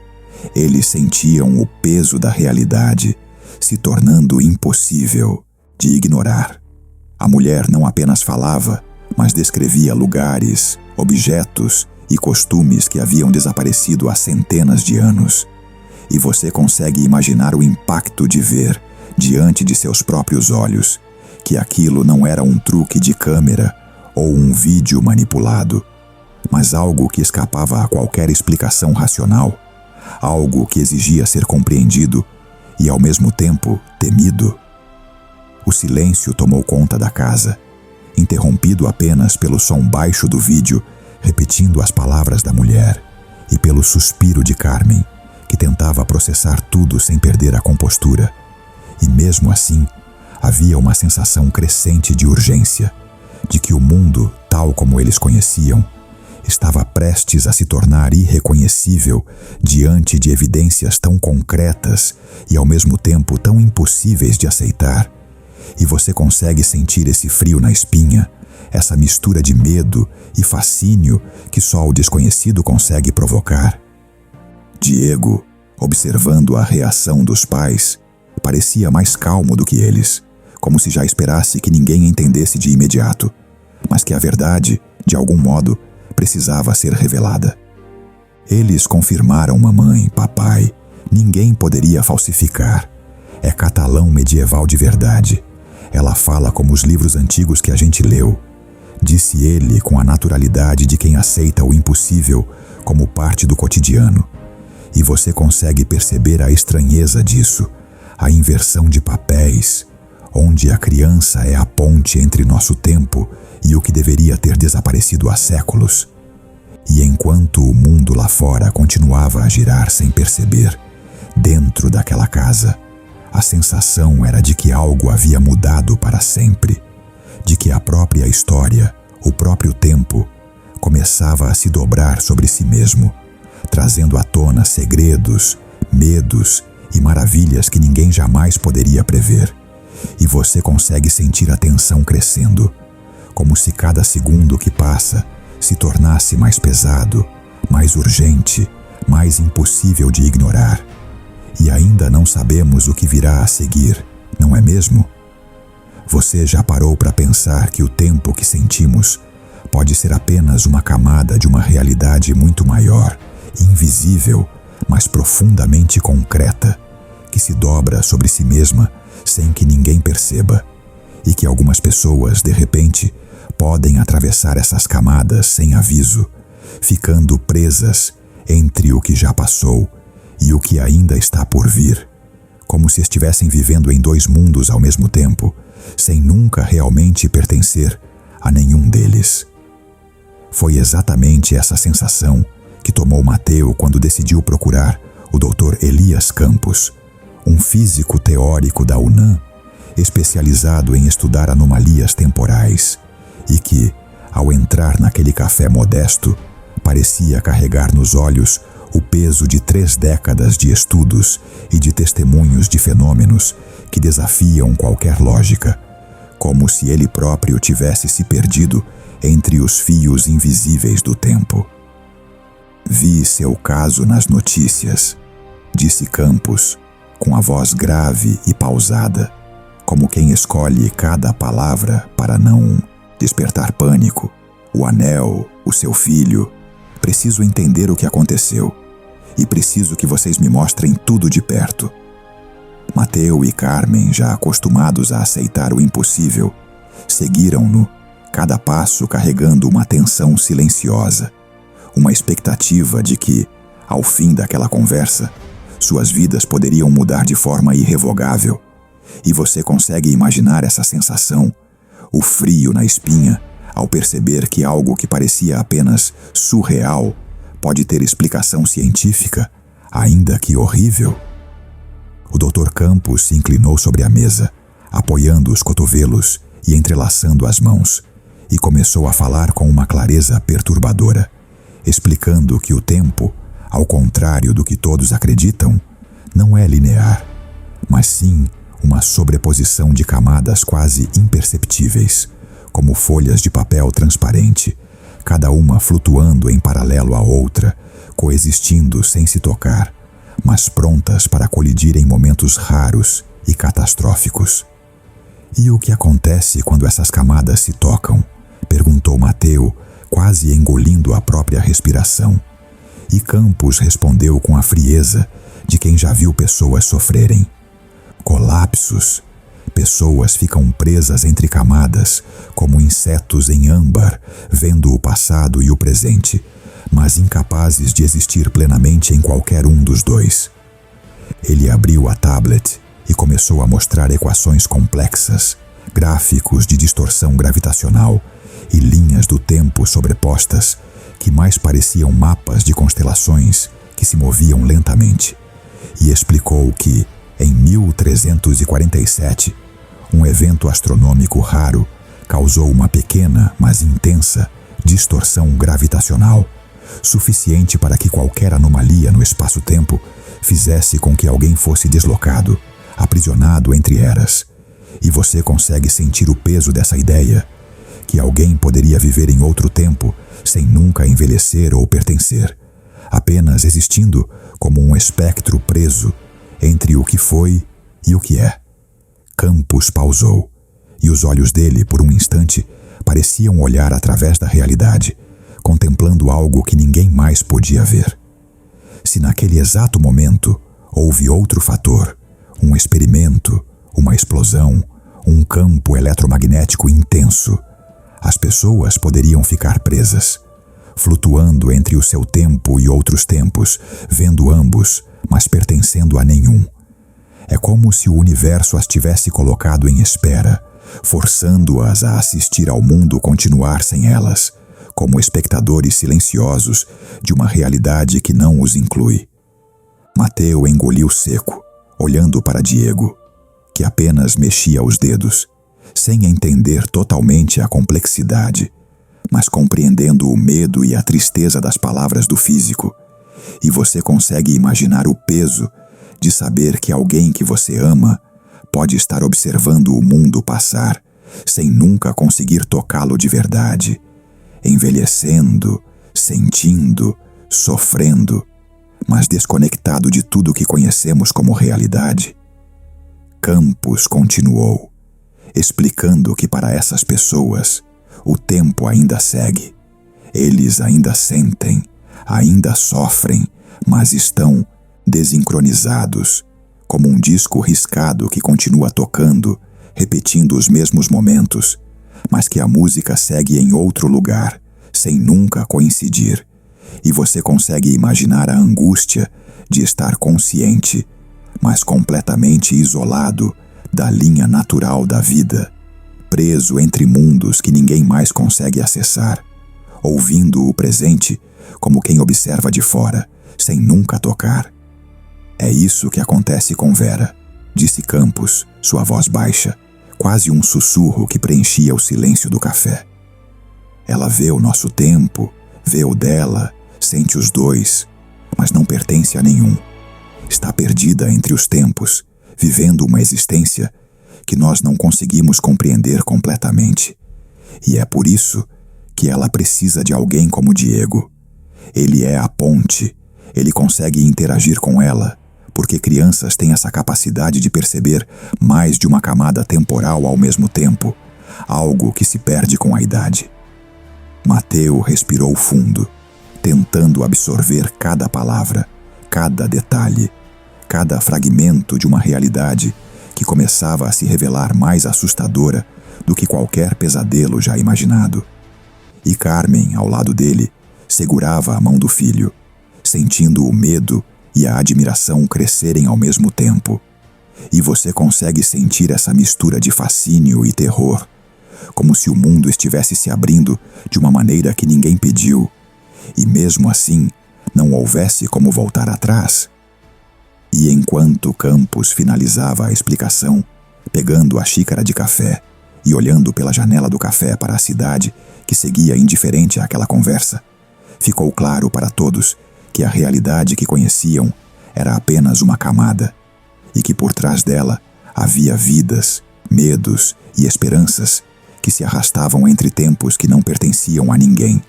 eles sentiam o peso da realidade se tornando impossível de ignorar. A mulher não apenas falava, mas descrevia lugares, objetos e costumes que haviam desaparecido há centenas de anos. E você consegue imaginar o impacto de ver, diante de seus próprios olhos, que aquilo não era um truque de câmera ou um vídeo manipulado, mas algo que escapava a qualquer explicação racional, algo que exigia ser compreendido e, ao mesmo tempo, temido. O silêncio tomou conta da casa, interrompido apenas pelo som baixo do vídeo, repetindo as palavras da mulher, e pelo suspiro de Carmen, que tentava processar tudo sem perder a compostura. E mesmo assim, havia uma sensação crescente de urgência, de que o mundo, tal como eles conheciam, estava prestes a se tornar irreconhecível diante de evidências tão concretas e ao mesmo tempo tão impossíveis de aceitar. E você consegue sentir esse frio na espinha, essa mistura de medo e fascínio que só o desconhecido consegue provocar. Diego, observando a reação dos pais, parecia mais calmo do que eles, como se já esperasse que ninguém entendesse de imediato, mas que a verdade, de algum modo, precisava ser revelada. Eles confirmaram: mamãe, papai, ninguém poderia falsificar. É catalão medieval de verdade. Ela fala como os livros antigos que a gente leu, disse ele com a naturalidade de quem aceita o impossível como parte do cotidiano. E você consegue perceber a estranheza disso, a inversão de papéis, onde a criança é a ponte entre nosso tempo e o que deveria ter desaparecido há séculos. E enquanto o mundo lá fora continuava a girar sem perceber, dentro daquela casa, a sensação era de que algo havia mudado para sempre, de que a própria história, o próprio tempo, começava a se dobrar sobre si mesmo, trazendo à tona segredos, medos e maravilhas que ninguém jamais poderia prever. E você consegue sentir a tensão crescendo, como se cada segundo que passa se tornasse mais pesado, mais urgente, mais impossível de ignorar. E ainda não sabemos o que virá a seguir, não é mesmo? Você já parou para pensar que o tempo que sentimos pode ser apenas uma camada de uma realidade muito maior, invisível, mas profundamente concreta, que se dobra sobre si mesma sem que ninguém perceba, e que algumas pessoas, de repente, podem atravessar essas camadas sem aviso, ficando presas entre o que já passou e o que ainda está por vir, como se estivessem vivendo em dois mundos ao mesmo tempo, sem nunca realmente pertencer a nenhum deles. Foi exatamente essa sensação que tomou Mateu quando decidiu procurar o Dr. Elias Campos, um físico teórico da UNAM, especializado em estudar anomalias temporais, e que, ao entrar naquele café modesto, parecia carregar nos olhos o peso de 3 décadas de estudos e de testemunhos de fenômenos que desafiam qualquer lógica, como se ele próprio tivesse se perdido entre os fios invisíveis do tempo. Vi seu caso nas notícias, disse Campos, com a voz grave e pausada, como quem escolhe cada palavra para não despertar pânico. O anel, o seu filho. Preciso entender o que aconteceu e preciso que vocês me mostrem tudo de perto. Mateu e Carmen, já acostumados a aceitar o impossível, seguiram-no, cada passo carregando uma tensão silenciosa, uma expectativa de que, ao fim daquela conversa, suas vidas poderiam mudar de forma irrevogável. E você consegue imaginar essa sensação, o frio na espinha, ao perceber que algo que parecia apenas surreal pode ter explicação científica, ainda que horrível? O Dr. Campos se inclinou sobre a mesa, apoiando os cotovelos e entrelaçando as mãos, e começou a falar com uma clareza perturbadora, explicando que o tempo, ao contrário do que todos acreditam, não é linear, mas sim uma sobreposição de camadas quase imperceptíveis, como folhas de papel transparente, cada uma flutuando em paralelo à outra, coexistindo sem se tocar, mas prontas para colidir em momentos raros e catastróficos. E o que acontece quando essas camadas se tocam? Perguntou Mateu, quase engolindo a própria respiração. E Campos respondeu com a frieza de quem já viu pessoas sofrerem. Colapsos. Pessoas ficam presas entre camadas, como insetos em âmbar, vendo o passado e o presente, mas incapazes de existir plenamente em qualquer um dos dois. Ele abriu a tablet e começou a mostrar equações complexas, gráficos de distorção gravitacional e linhas do tempo sobrepostas que mais pareciam mapas de constelações que se moviam lentamente, e explicou que, em 1347, um evento astronômico raro causou uma pequena, mas intensa, distorção gravitacional, suficiente para que qualquer anomalia no espaço-tempo fizesse com que alguém fosse deslocado, aprisionado entre eras. E você consegue sentir o peso dessa ideia, que alguém poderia viver em outro tempo sem nunca envelhecer ou pertencer, apenas existindo como um espectro preso entre o que foi e o que é. Campos pausou, e os olhos dele, por um instante, pareciam olhar através da realidade, contemplando algo que ninguém mais podia ver. Se naquele exato momento houve outro fator, um experimento, uma explosão, um campo eletromagnético intenso, as pessoas poderiam ficar presas, flutuando entre o seu tempo e outros tempos, vendo ambos, mas pertencendo a nenhum. É como se o universo as tivesse colocado em espera, forçando-as a assistir ao mundo continuar sem elas, como espectadores silenciosos de uma realidade que não os inclui. Mateu engoliu seco, olhando para Diego, que apenas mexia os dedos, sem entender totalmente a complexidade, mas compreendendo o medo e a tristeza das palavras do físico. E você consegue imaginar o peso de saber que alguém que você ama pode estar observando o mundo passar, sem nunca conseguir tocá-lo de verdade, envelhecendo, sentindo, sofrendo, mas desconectado de tudo que conhecemos como realidade. Campos continuou, explicando que para essas pessoas o tempo ainda segue. Eles ainda sentem, ainda sofrem, mas estão desincronizados, como um disco riscado que continua tocando, repetindo os mesmos momentos, mas que a música segue em outro lugar, sem nunca coincidir. E você consegue imaginar a angústia de estar consciente, mas completamente isolado da linha natural da vida, preso entre mundos que ninguém mais consegue acessar, ouvindo o presente como quem observa de fora, sem nunca tocar. É isso que acontece com Vera, disse Campos, sua voz baixa, quase um sussurro que preenchia o silêncio do café. Ela vê o nosso tempo, vê o dela, sente os dois, mas não pertence a nenhum. Está perdida entre os tempos, vivendo uma existência que nós não conseguimos compreender completamente. E é por isso que ela precisa de alguém como Diego. Ele é a ponte, ele consegue interagir com ela, porque crianças têm essa capacidade de perceber mais de uma camada temporal ao mesmo tempo, algo que se perde com a idade. Mateu respirou fundo, tentando absorver cada palavra, cada detalhe, cada fragmento de uma realidade que começava a se revelar mais assustadora do que qualquer pesadelo já imaginado. E Carmen, ao lado dele, segurava a mão do filho, sentindo o medo e a admiração crescerem ao mesmo tempo. E você consegue sentir essa mistura de fascínio e terror, como se o mundo estivesse se abrindo de uma maneira que ninguém pediu, e mesmo assim não houvesse como voltar atrás. E enquanto Campos finalizava a explicação, pegando a xícara de café e olhando pela janela do café para a cidade que seguia indiferente àquela conversa, ficou claro para todos que a realidade que conheciam era apenas uma camada, e que por trás dela havia vidas, medos e esperanças que se arrastavam entre tempos que não pertenciam a ninguém.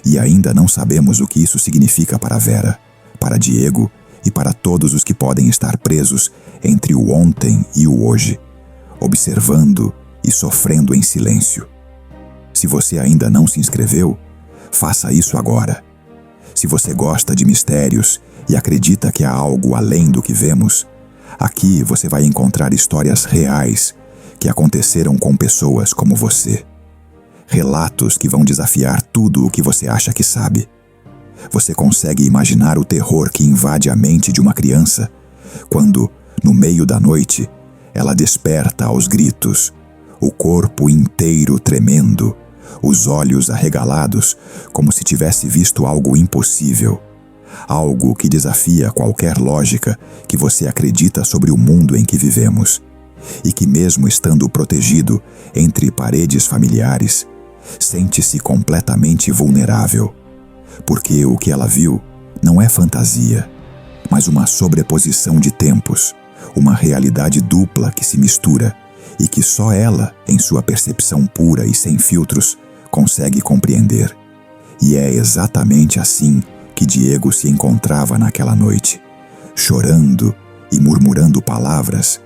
E ainda não sabemos o que isso significa para Vera, para Diego e para todos os que podem estar presos entre o ontem e o hoje, observando e sofrendo em silêncio. Se você ainda não se inscreveu, faça isso agora. Se você gosta de mistérios e acredita que há algo além do que vemos, aqui você vai encontrar histórias reais que aconteceram com pessoas como você. Relatos que vão desafiar tudo o que você acha que sabe. Você consegue imaginar o terror que invade a mente de uma criança quando, no meio da noite, ela desperta aos gritos, o corpo inteiro tremendo, os olhos arregalados, como se tivesse visto algo impossível, algo que desafia qualquer lógica que você acredita sobre o mundo em que vivemos, e que mesmo estando protegido entre paredes familiares, sente-se completamente vulnerável, porque o que ela viu não é fantasia, mas uma sobreposição de tempos, uma realidade dupla que se mistura e que só ela, em sua percepção pura e sem filtros, consegue compreender. E é exatamente assim que Diego se encontrava naquela noite, chorando e murmurando palavras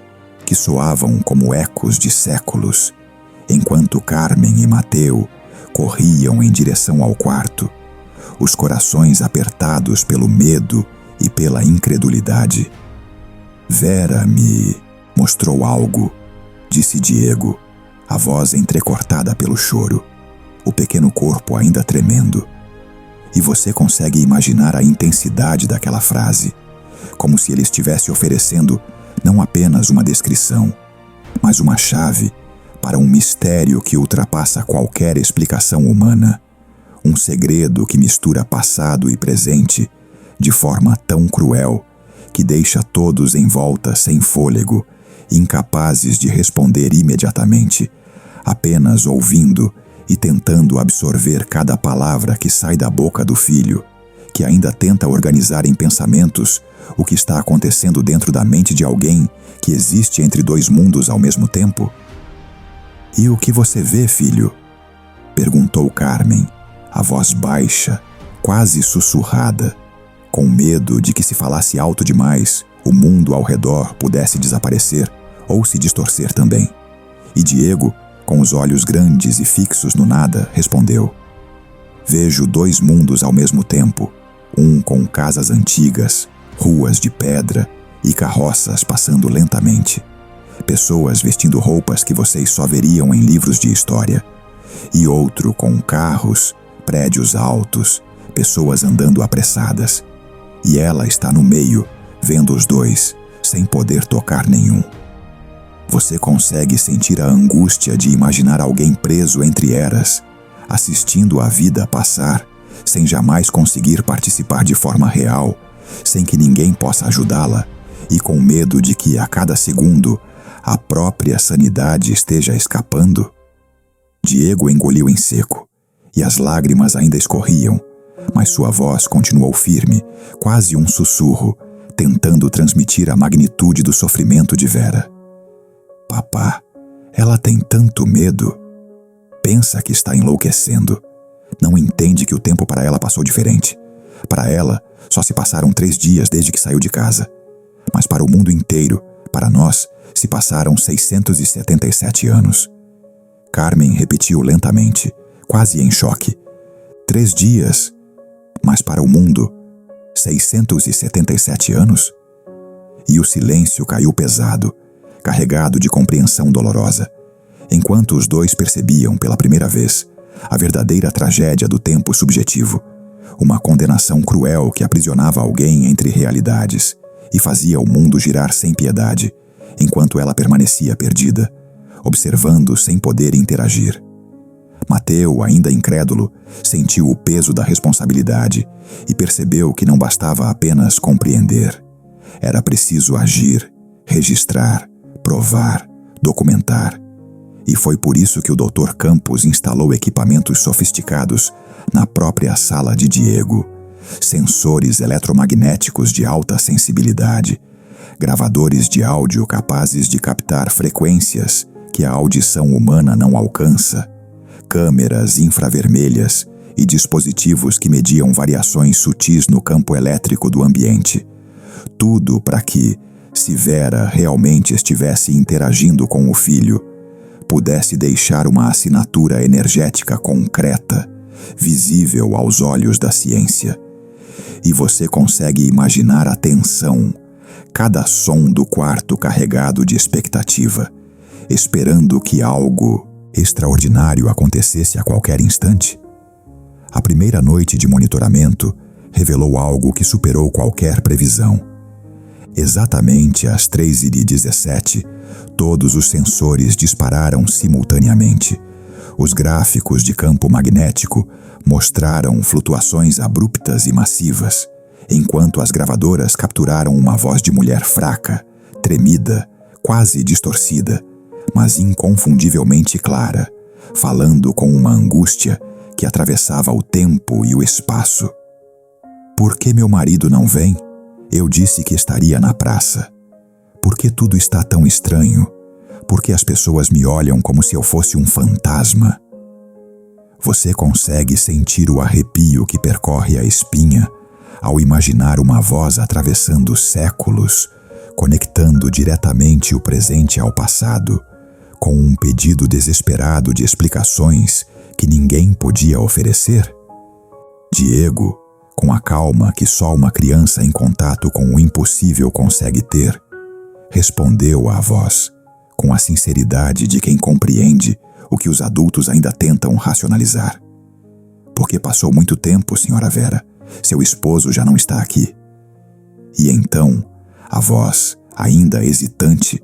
que soavam como ecos de séculos, enquanto Carmen e Mateu corriam em direção ao quarto, os corações apertados pelo medo e pela incredulidade. Vera me mostrou algo, disse Diego, a voz entrecortada pelo choro, o pequeno corpo ainda tremendo. E você consegue imaginar a intensidade daquela frase, como se ele estivesse oferecendo não apenas uma descrição, mas uma chave para um mistério que ultrapassa qualquer explicação humana, Um segredo que mistura passado e presente de forma tão cruel que deixa todos em volta sem fôlego, incapazes de responder imediatamente, apenas ouvindo e tentando absorver cada palavra que sai da boca do filho, que ainda tenta organizar em pensamentos o que está acontecendo dentro da mente de alguém que existe entre dois mundos ao mesmo tempo. "E o que você vê, filho?" perguntou Carmen, a voz baixa, quase sussurrada, com medo de que, se falasse alto demais, o mundo ao redor pudesse desaparecer ou se distorcer também. E Diego, com os olhos grandes e fixos no nada, respondeu: "Vejo dois mundos ao mesmo tempo, um com casas antigas, ruas de pedra e carroças passando lentamente. Pessoas vestindo roupas que vocês só veriam em livros de história. E outro com carros, prédios altos, pessoas andando apressadas. E ela está no meio, vendo os dois, sem poder tocar nenhum. Você consegue sentir a angústia de imaginar alguém preso entre eras, assistindo a vida passar, sem jamais conseguir participar de forma real, sem que ninguém possa ajudá-la, e com medo de que, a cada segundo, a própria sanidade esteja escapando?" Diego engoliu em seco, e as lágrimas ainda escorriam, mas sua voz continuou firme, quase um sussurro, tentando transmitir a magnitude do sofrimento de Vera. "Papá, ela tem tanto medo. Pensa que está enlouquecendo. Não entende que o tempo para ela passou diferente. Para ela, só se passaram 3 dias desde que saiu de casa. Mas para o mundo inteiro, para nós, se passaram 677 anos. Carmen repetiu lentamente, quase em choque. 3 dias, mas para o mundo, 677 anos? E o silêncio caiu pesado, carregado de compreensão dolorosa, enquanto os dois percebiam pela primeira vez a verdadeira tragédia do tempo subjetivo, uma condenação cruel que aprisionava alguém entre realidades e fazia o mundo girar sem piedade, enquanto ela permanecia perdida, observando sem poder interagir. Mateu, ainda incrédulo, sentiu o peso da responsabilidade e percebeu que não bastava apenas compreender. Era preciso agir, registrar, provar, documentar. E foi por isso que o Dr. Campos instalou equipamentos sofisticados na própria sala de Diego, sensores eletromagnéticos de alta sensibilidade, gravadores de áudio capazes de captar frequências que a audição humana não alcança, câmeras infravermelhas e dispositivos que mediam variações sutis no campo elétrico do ambiente. Tudo para que, se Vera realmente estivesse interagindo com o filho, pudesse deixar uma assinatura energética concreta, visível aos olhos da ciência. E você consegue imaginar a tensão, cada som do quarto carregado de expectativa, esperando que algo extraordinário acontecesse a qualquer instante? A primeira noite de monitoramento revelou algo que superou qualquer previsão. Exatamente às 3h17, todos os sensores dispararam simultaneamente. Os gráficos de campo magnético mostraram flutuações abruptas e massivas, enquanto as gravadoras capturaram uma voz de mulher fraca, tremida, quase distorcida, mas inconfundivelmente clara, falando com uma angústia que atravessava o tempo e o espaço. "Por que meu marido não vem? Eu disse que estaria na praça. Por que tudo está tão estranho? Por que as pessoas me olham como se eu fosse um fantasma?" Você consegue sentir o arrepio que percorre a espinha ao imaginar uma voz atravessando séculos, conectando diretamente o presente ao passado, com um pedido desesperado de explicações que ninguém podia oferecer? Diego, com a calma que só uma criança em contato com o impossível consegue ter, respondeu à voz, com a sinceridade de quem compreende o que os adultos ainda tentam racionalizar. "Porque passou muito tempo, senhora Vera. Seu esposo já não está aqui." E então, a voz, ainda hesitante,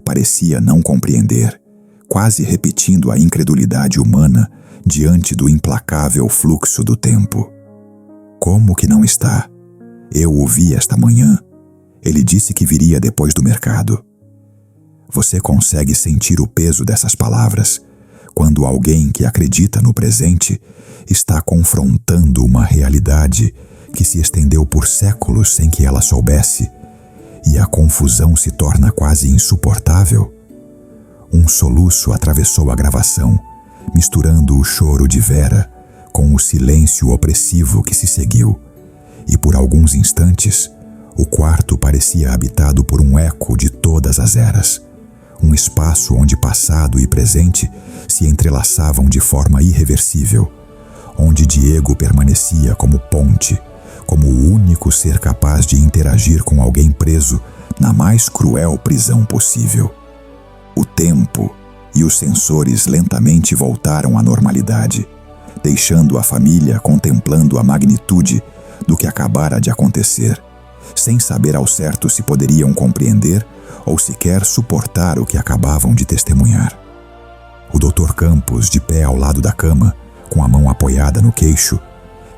parecia não compreender, quase repetindo a incredulidade humana diante do implacável fluxo do tempo. Como que não está? Eu o vi esta manhã. Ele disse que viria depois do mercado. Você consegue sentir o peso dessas palavras quando alguém que acredita no presente está confrontando uma realidade que se estendeu por séculos sem que ela soubesse, e a confusão se torna quase insuportável? Um soluço atravessou a gravação, misturando o choro de Vera com o silêncio opressivo que se seguiu, e por alguns instantes o quarto parecia habitado por um eco de todas as eras, um espaço onde passado e presente se entrelaçavam de forma irreversível, onde Diego permanecia como ponte, como o único ser capaz de interagir com alguém preso na mais cruel prisão possível. O tempo e os sensores lentamente voltaram à normalidade, deixando a família contemplando a magnitude do que acabara de acontecer, sem saber ao certo se poderiam compreender ou sequer suportar o que acabavam de testemunhar. O Dr. Campos, de pé ao lado da cama, com a mão apoiada no queixo,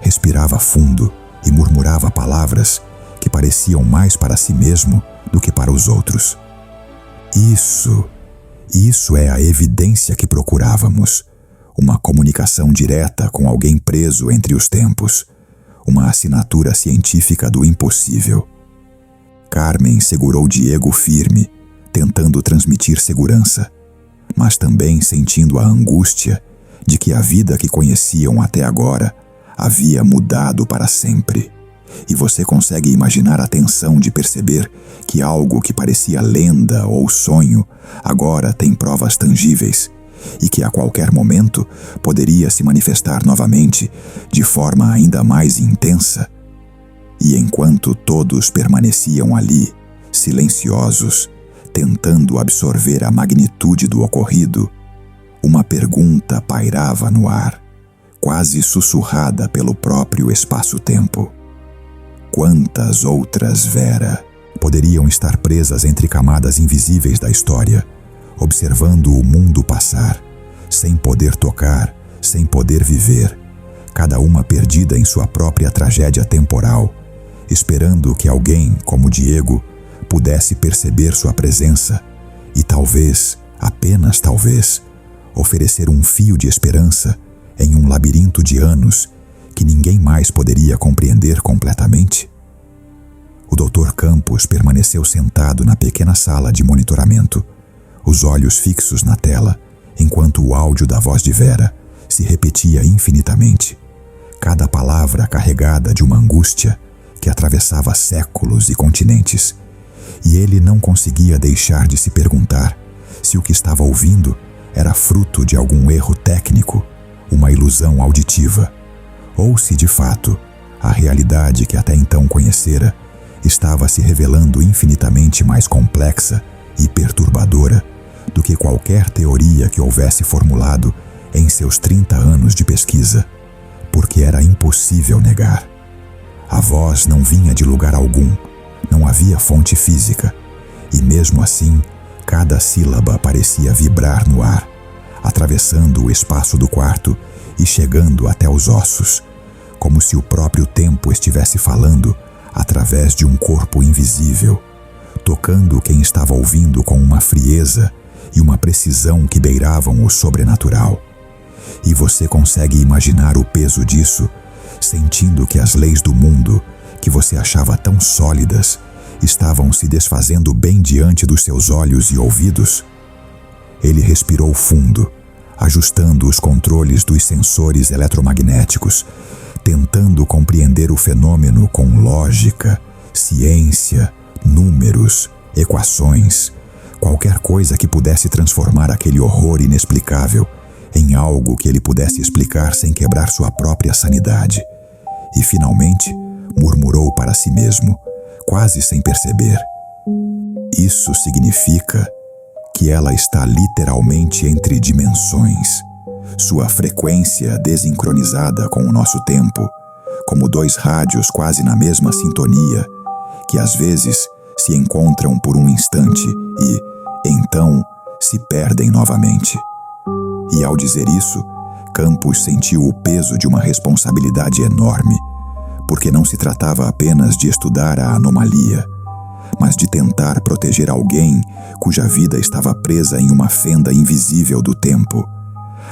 respirava fundo e murmurava palavras que pareciam mais para si mesmo do que para os outros. Isso é a evidência que procurávamos. Uma comunicação direta com alguém preso entre os tempos. Uma assinatura científica do impossível. Carmen segurou Diego firme, tentando transmitir segurança, mas também sentindo a angústia de que a vida que conheciam até agora havia mudado para sempre. E você consegue imaginar a tensão de perceber que algo que parecia lenda ou sonho agora tem provas tangíveis e que a qualquer momento poderia se manifestar novamente de forma ainda mais intensa. E enquanto todos permaneciam ali, silenciosos, tentando absorver a magnitude do ocorrido, uma pergunta pairava no ar, quase sussurrada pelo próprio espaço-tempo. Quantas outras Vera poderiam estar presas entre camadas invisíveis da história, observando o mundo passar, sem poder tocar, sem poder viver, cada uma perdida em sua própria tragédia temporal, esperando que alguém, como Diego, pudesse perceber sua presença e talvez, apenas talvez, oferecer um fio de esperança em um labirinto de anos que ninguém mais poderia compreender completamente? O Dr. Campos permaneceu sentado na pequena sala de monitoramento, os olhos fixos na tela, enquanto o áudio da voz de Vera se repetia infinitamente, cada palavra carregada de uma angústia que atravessava séculos e continentes, e ele não conseguia deixar de se perguntar se o que estava ouvindo era fruto de algum erro técnico, uma ilusão auditiva, ou se, de fato, a realidade que até então conhecera estava se revelando infinitamente mais complexa e perturbadora do que qualquer teoria que houvesse formulado em seus 30 anos de pesquisa, porque era impossível negar. A voz não vinha de lugar algum, não havia fonte física, e mesmo assim, cada sílaba parecia vibrar no ar, atravessando o espaço do quarto e chegando até os ossos, como se o próprio tempo estivesse falando através de um corpo invisível, tocando quem estava ouvindo com uma frieza e uma precisão que beiravam o sobrenatural. E você consegue imaginar o peso disso, sentindo que as leis do mundo, que você achava tão sólidas, estavam se desfazendo bem diante dos seus olhos e ouvidos? Ele respirou fundo, ajustando os controles dos sensores eletromagnéticos, tentando compreender o fenômeno com lógica, ciência, números, equações, qualquer coisa que pudesse transformar aquele horror inexplicável em algo que ele pudesse explicar sem quebrar sua própria sanidade. E finalmente murmurou para si mesmo, quase sem perceber: isso significa que ela está literalmente entre dimensões, sua frequência desincronizada com o nosso tempo, como dois rádios quase na mesma sintonia, que às vezes se encontram por um instante e, então, se perdem novamente. E ao dizer isso, Campos sentiu o peso de uma responsabilidade enorme, porque não se tratava apenas de estudar a anomalia, mas de tentar proteger alguém cuja vida estava presa em uma fenda invisível do tempo.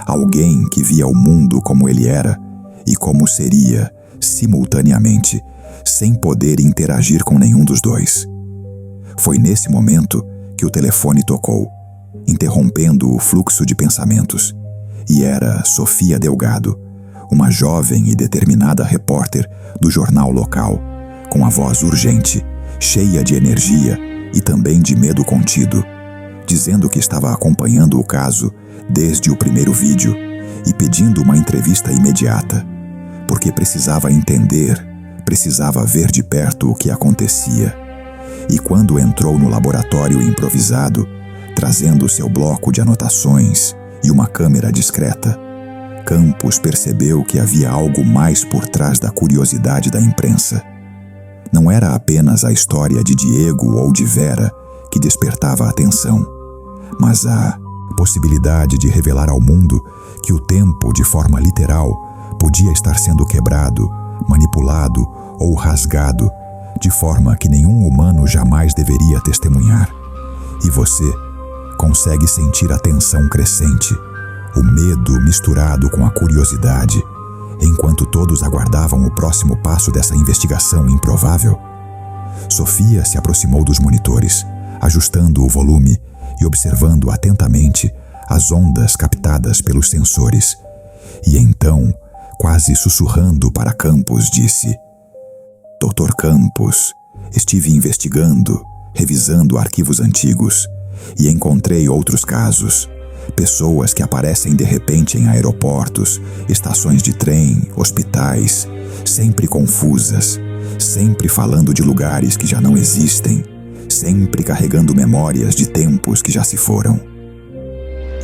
Alguém que via o mundo como ele era e como seria, simultaneamente, sem poder interagir com nenhum dos dois. Foi nesse momento que o telefone tocou, interrompendo o fluxo de pensamentos. E era Sofia Delgado, uma jovem e determinada repórter do jornal local, com a voz urgente, cheia de energia e também de medo contido, dizendo que estava acompanhando o caso desde o primeiro vídeo e pedindo uma entrevista imediata, porque precisava entender, precisava ver de perto o que acontecia. E quando entrou no laboratório improvisado, trazendo seu bloco de anotações e uma câmera discreta, Campos percebeu que havia algo mais por trás da curiosidade da imprensa. Não era apenas a história de Diego ou de Vera que despertava a atenção, mas a possibilidade de revelar ao mundo que o tempo, de forma literal, podia estar sendo quebrado, manipulado ou rasgado, de forma que nenhum humano jamais deveria testemunhar. E você consegue sentir a tensão crescente, o medo misturado com a curiosidade, enquanto todos aguardavam o próximo passo dessa investigação improvável. Sofia se aproximou dos monitores, ajustando o volume e observando atentamente as ondas captadas pelos sensores. E então, quase sussurrando para Campos, disse: Dr. Campos, estive investigando, revisando arquivos antigos e encontrei outros casos. Pessoas que aparecem de repente em aeroportos, estações de trem, hospitais, sempre confusas, sempre falando de lugares que já não existem, sempre carregando memórias de tempos que já se foram.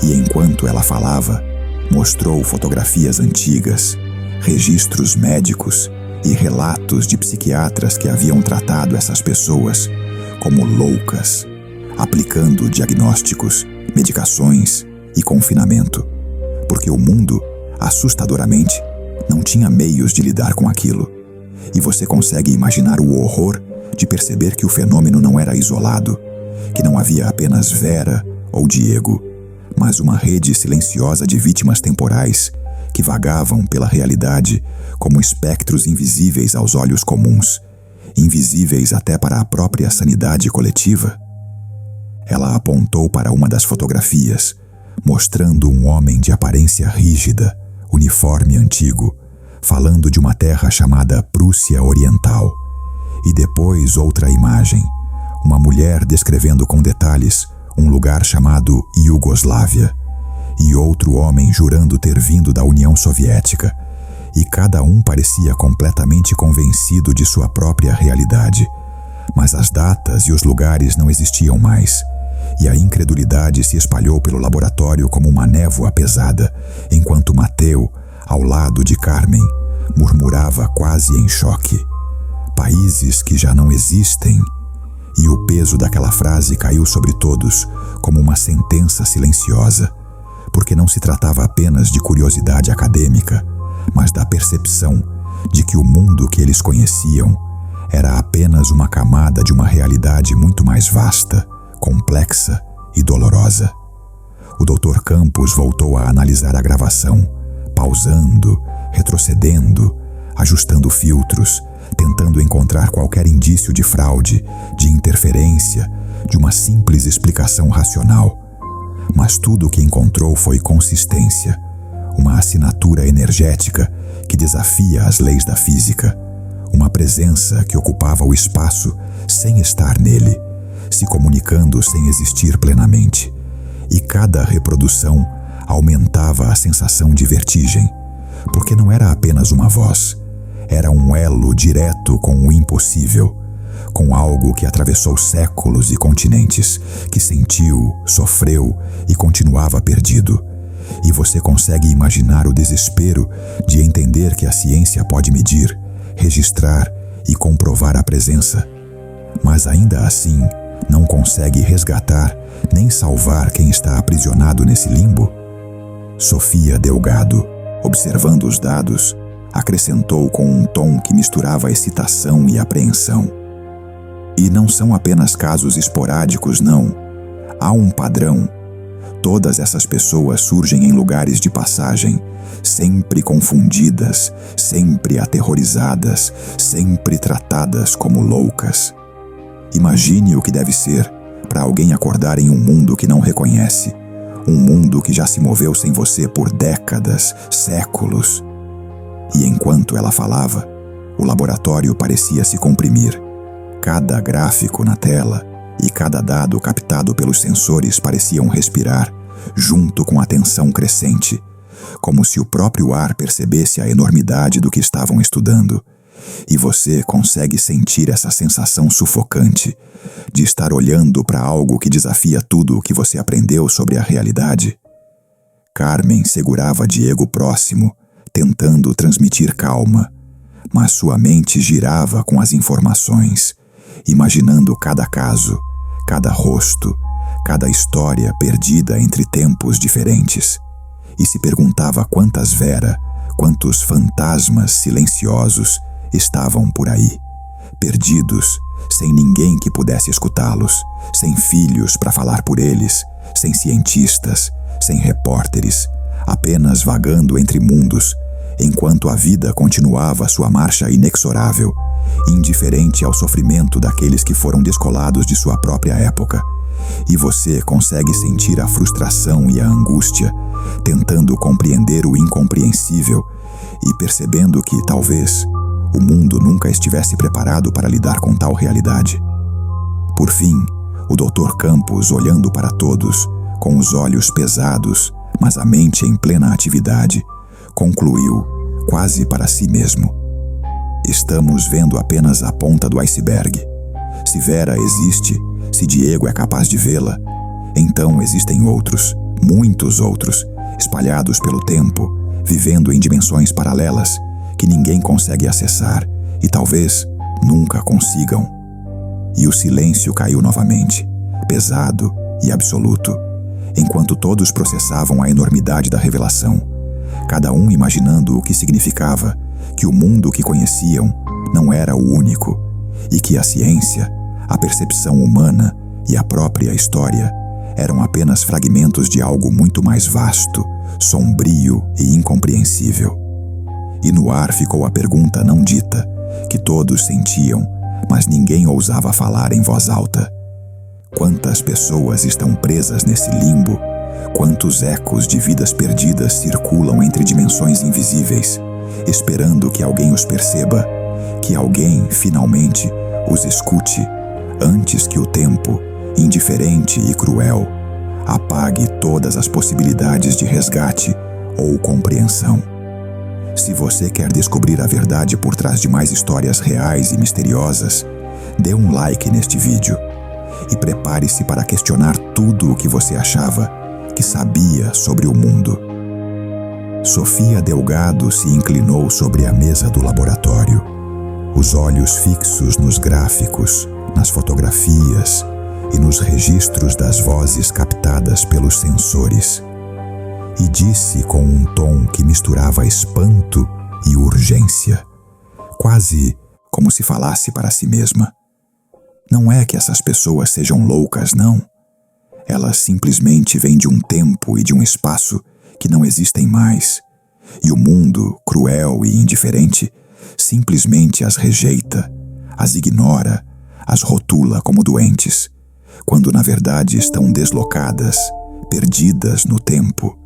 E enquanto ela falava, mostrou fotografias antigas, registros médicos e relatos de psiquiatras que haviam tratado essas pessoas como loucas, aplicando diagnósticos, medicações e confinamento, porque o mundo, assustadoramente, não tinha meios de lidar com aquilo. E você consegue imaginar o horror de perceber que o fenômeno não era isolado, que não havia apenas Vera ou Diego, mas uma rede silenciosa de vítimas temporais que vagavam pela realidade como espectros invisíveis aos olhos comuns, invisíveis até para a própria sanidade coletiva. Ela apontou para uma das fotografias, mostrando um homem de aparência rígida, uniforme antigo, falando de uma terra chamada Prússia Oriental. E depois outra imagem, uma mulher descrevendo com detalhes um lugar chamado Iugoslávia, e outro homem jurando ter vindo da União Soviética, e cada um parecia completamente convencido de sua própria realidade. Mas as datas e os lugares não existiam mais, e a incredulidade se espalhou pelo laboratório como uma névoa pesada, enquanto Mateu, ao lado de Carmen, murmurava quase em choque: países que já não existem. E o peso daquela frase caiu sobre todos como uma sentença silenciosa, porque não se tratava apenas de curiosidade acadêmica, mas da percepção de que o mundo que eles conheciam era apenas uma camada de uma realidade muito mais vasta, complexa e dolorosa. O Dr. Campos voltou a analisar a gravação, pausando, retrocedendo, ajustando filtros, tentando encontrar qualquer indício de fraude, de interferência, de uma simples explicação racional. Mas tudo o que encontrou foi consistência, uma assinatura energética que desafia as leis da física, uma presença que ocupava o espaço sem estar nele, se comunicando sem existir plenamente. E cada reprodução aumentava a sensação de vertigem, porque não era apenas uma voz, era um elo direto com o impossível, com algo que atravessou séculos e continentes, que sentiu, sofreu e continuava perdido. E você consegue imaginar o desespero de entender que a ciência pode medir, registrar e comprovar a presença, mas ainda assim não consegue resgatar nem salvar quem está aprisionado nesse limbo? Sofia Delgado, observando os dados, acrescentou com um tom que misturava excitação e apreensão. E não são apenas casos esporádicos, não. Há um padrão. Todas essas pessoas surgem em lugares de passagem, sempre confundidas, sempre aterrorizadas, sempre tratadas como loucas. Imagine o que deve ser para alguém acordar em um mundo que não reconhece, um mundo que já se moveu sem você por décadas, séculos. E enquanto ela falava, o laboratório parecia se comprimir. Cada gráfico na tela e cada dado captado pelos sensores pareciam respirar, junto com a tensão crescente, como se o próprio ar percebesse a enormidade do que estavam estudando. E você consegue sentir essa sensação sufocante de estar olhando para algo que desafia tudo o que você aprendeu sobre a realidade. Carmen segurava Diego próximo, tentando transmitir calma, mas sua mente girava com as informações, imaginando cada caso, cada rosto, cada história perdida entre tempos diferentes, e se perguntava quantas Vera, quantos fantasmas silenciosos estavam por aí, perdidos, sem ninguém que pudesse escutá-los, sem filhos para falar por eles, sem cientistas, sem repórteres, apenas vagando entre mundos, enquanto a vida continuava sua marcha inexorável, indiferente ao sofrimento daqueles que foram descolados de sua própria época. E você consegue sentir a frustração e a angústia, tentando compreender o incompreensível e percebendo que, talvez, o mundo nunca estivesse preparado para lidar com tal realidade. Por fim, o Dr. Campos, olhando para todos, com os olhos pesados, mas a mente em plena atividade, concluiu, quase para si mesmo: estamos vendo apenas a ponta do iceberg. Se Vera existe, se Diego é capaz de vê-la, então existem outros, muitos outros, espalhados pelo tempo, vivendo em dimensões paralelas, que ninguém consegue acessar e talvez nunca consigam. E o silêncio caiu novamente, pesado e absoluto, enquanto todos processavam a enormidade da revelação, cada um imaginando o que significava que o mundo que conheciam não era o único e que a ciência, a percepção humana e a própria história eram apenas fragmentos de algo muito mais vasto, sombrio e incompreensível. E no ar ficou a pergunta não dita, que todos sentiam, mas ninguém ousava falar em voz alta: quantas pessoas estão presas nesse limbo? Quantos ecos de vidas perdidas circulam entre dimensões invisíveis, esperando que alguém os perceba, que alguém, finalmente, os escute, antes que o tempo, indiferente e cruel, apague todas as possibilidades de resgate ou compreensão. Se você quer descobrir a verdade por trás de mais histórias reais e misteriosas, dê um like neste vídeo e prepare-se para questionar tudo o que você achava que sabia sobre o mundo. Sofia Delgado se inclinou sobre a mesa do laboratório, os olhos fixos nos gráficos, nas fotografias e nos registros das vozes captadas pelos sensores, e disse com um tom que misturava espanto e urgência, quase como se falasse para si mesma: não é que essas pessoas sejam loucas, não. Elas simplesmente vêm de um tempo e de um espaço que não existem mais, e o mundo, cruel e indiferente, simplesmente as rejeita, as ignora, as rotula como doentes, quando na verdade estão deslocadas, perdidas no tempo.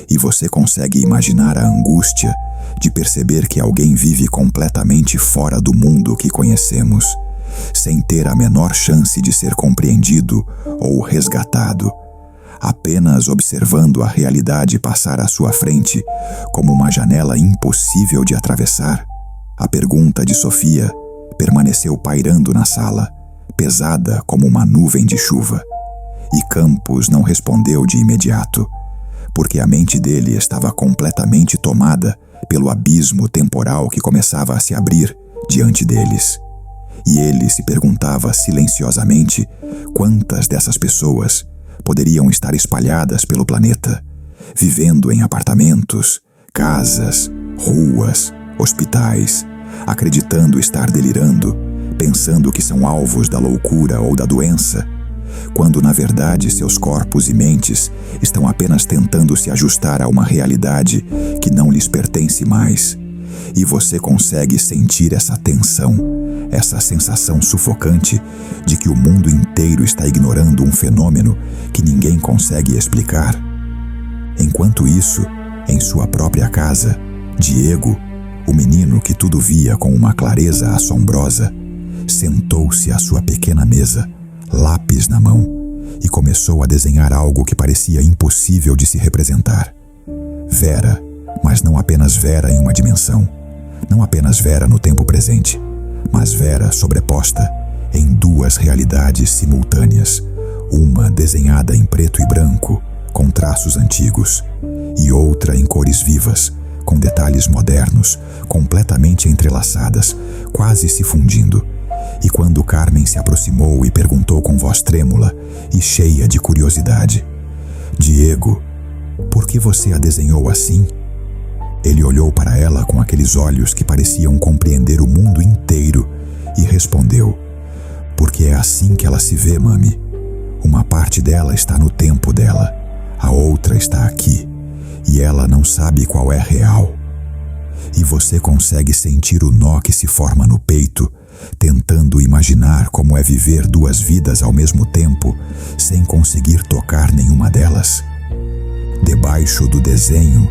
E você consegue imaginar a angústia de perceber que alguém vive completamente fora do mundo que conhecemos, sem ter a menor chance de ser compreendido ou resgatado, apenas observando a realidade passar à sua frente como uma janela impossível de atravessar. A pergunta de Sofia permaneceu pairando na sala, pesada como uma nuvem de chuva, e Campos não respondeu de imediato, porque a mente dele estava completamente tomada pelo abismo temporal que começava a se abrir diante deles. E ele se perguntava silenciosamente quantas dessas pessoas poderiam estar espalhadas pelo planeta, vivendo em apartamentos, Casas, ruas, hospitais, acreditando estar delirando, pensando que são alvos da loucura ou da doença, quando na verdade seus corpos e mentes estão apenas tentando se ajustar a uma realidade que não lhes pertence mais. E você consegue sentir essa tensão, essa sensação sufocante de que o mundo inteiro está ignorando um fenômeno que ninguém consegue explicar. Enquanto isso, em sua própria casa, Diego, o menino que tudo via com uma clareza assombrosa, sentou-se à sua pequena mesa, lápis na mão, e começou a desenhar algo que parecia impossível de se representar. Vera, mas não apenas Vera em uma dimensão, não apenas Vera no tempo presente, mas Vera sobreposta em duas realidades simultâneas, uma desenhada em preto e branco, com traços antigos, e outra em cores vivas, com detalhes modernos, completamente entrelaçadas, quase se fundindo. E quando Carmen se aproximou e perguntou com voz trêmula e cheia de curiosidade: "Diego, por que você a desenhou assim?" Ele olhou para ela com aqueles olhos que pareciam compreender o mundo inteiro e respondeu: "Porque é assim que ela se vê, mami. Uma parte dela está no tempo dela, a outra está aqui, e ela não sabe qual é real." E você consegue sentir o nó que se forma no peito, tentando imaginar como é viver duas vidas ao mesmo tempo, sem conseguir tocar nenhuma delas. Debaixo do desenho,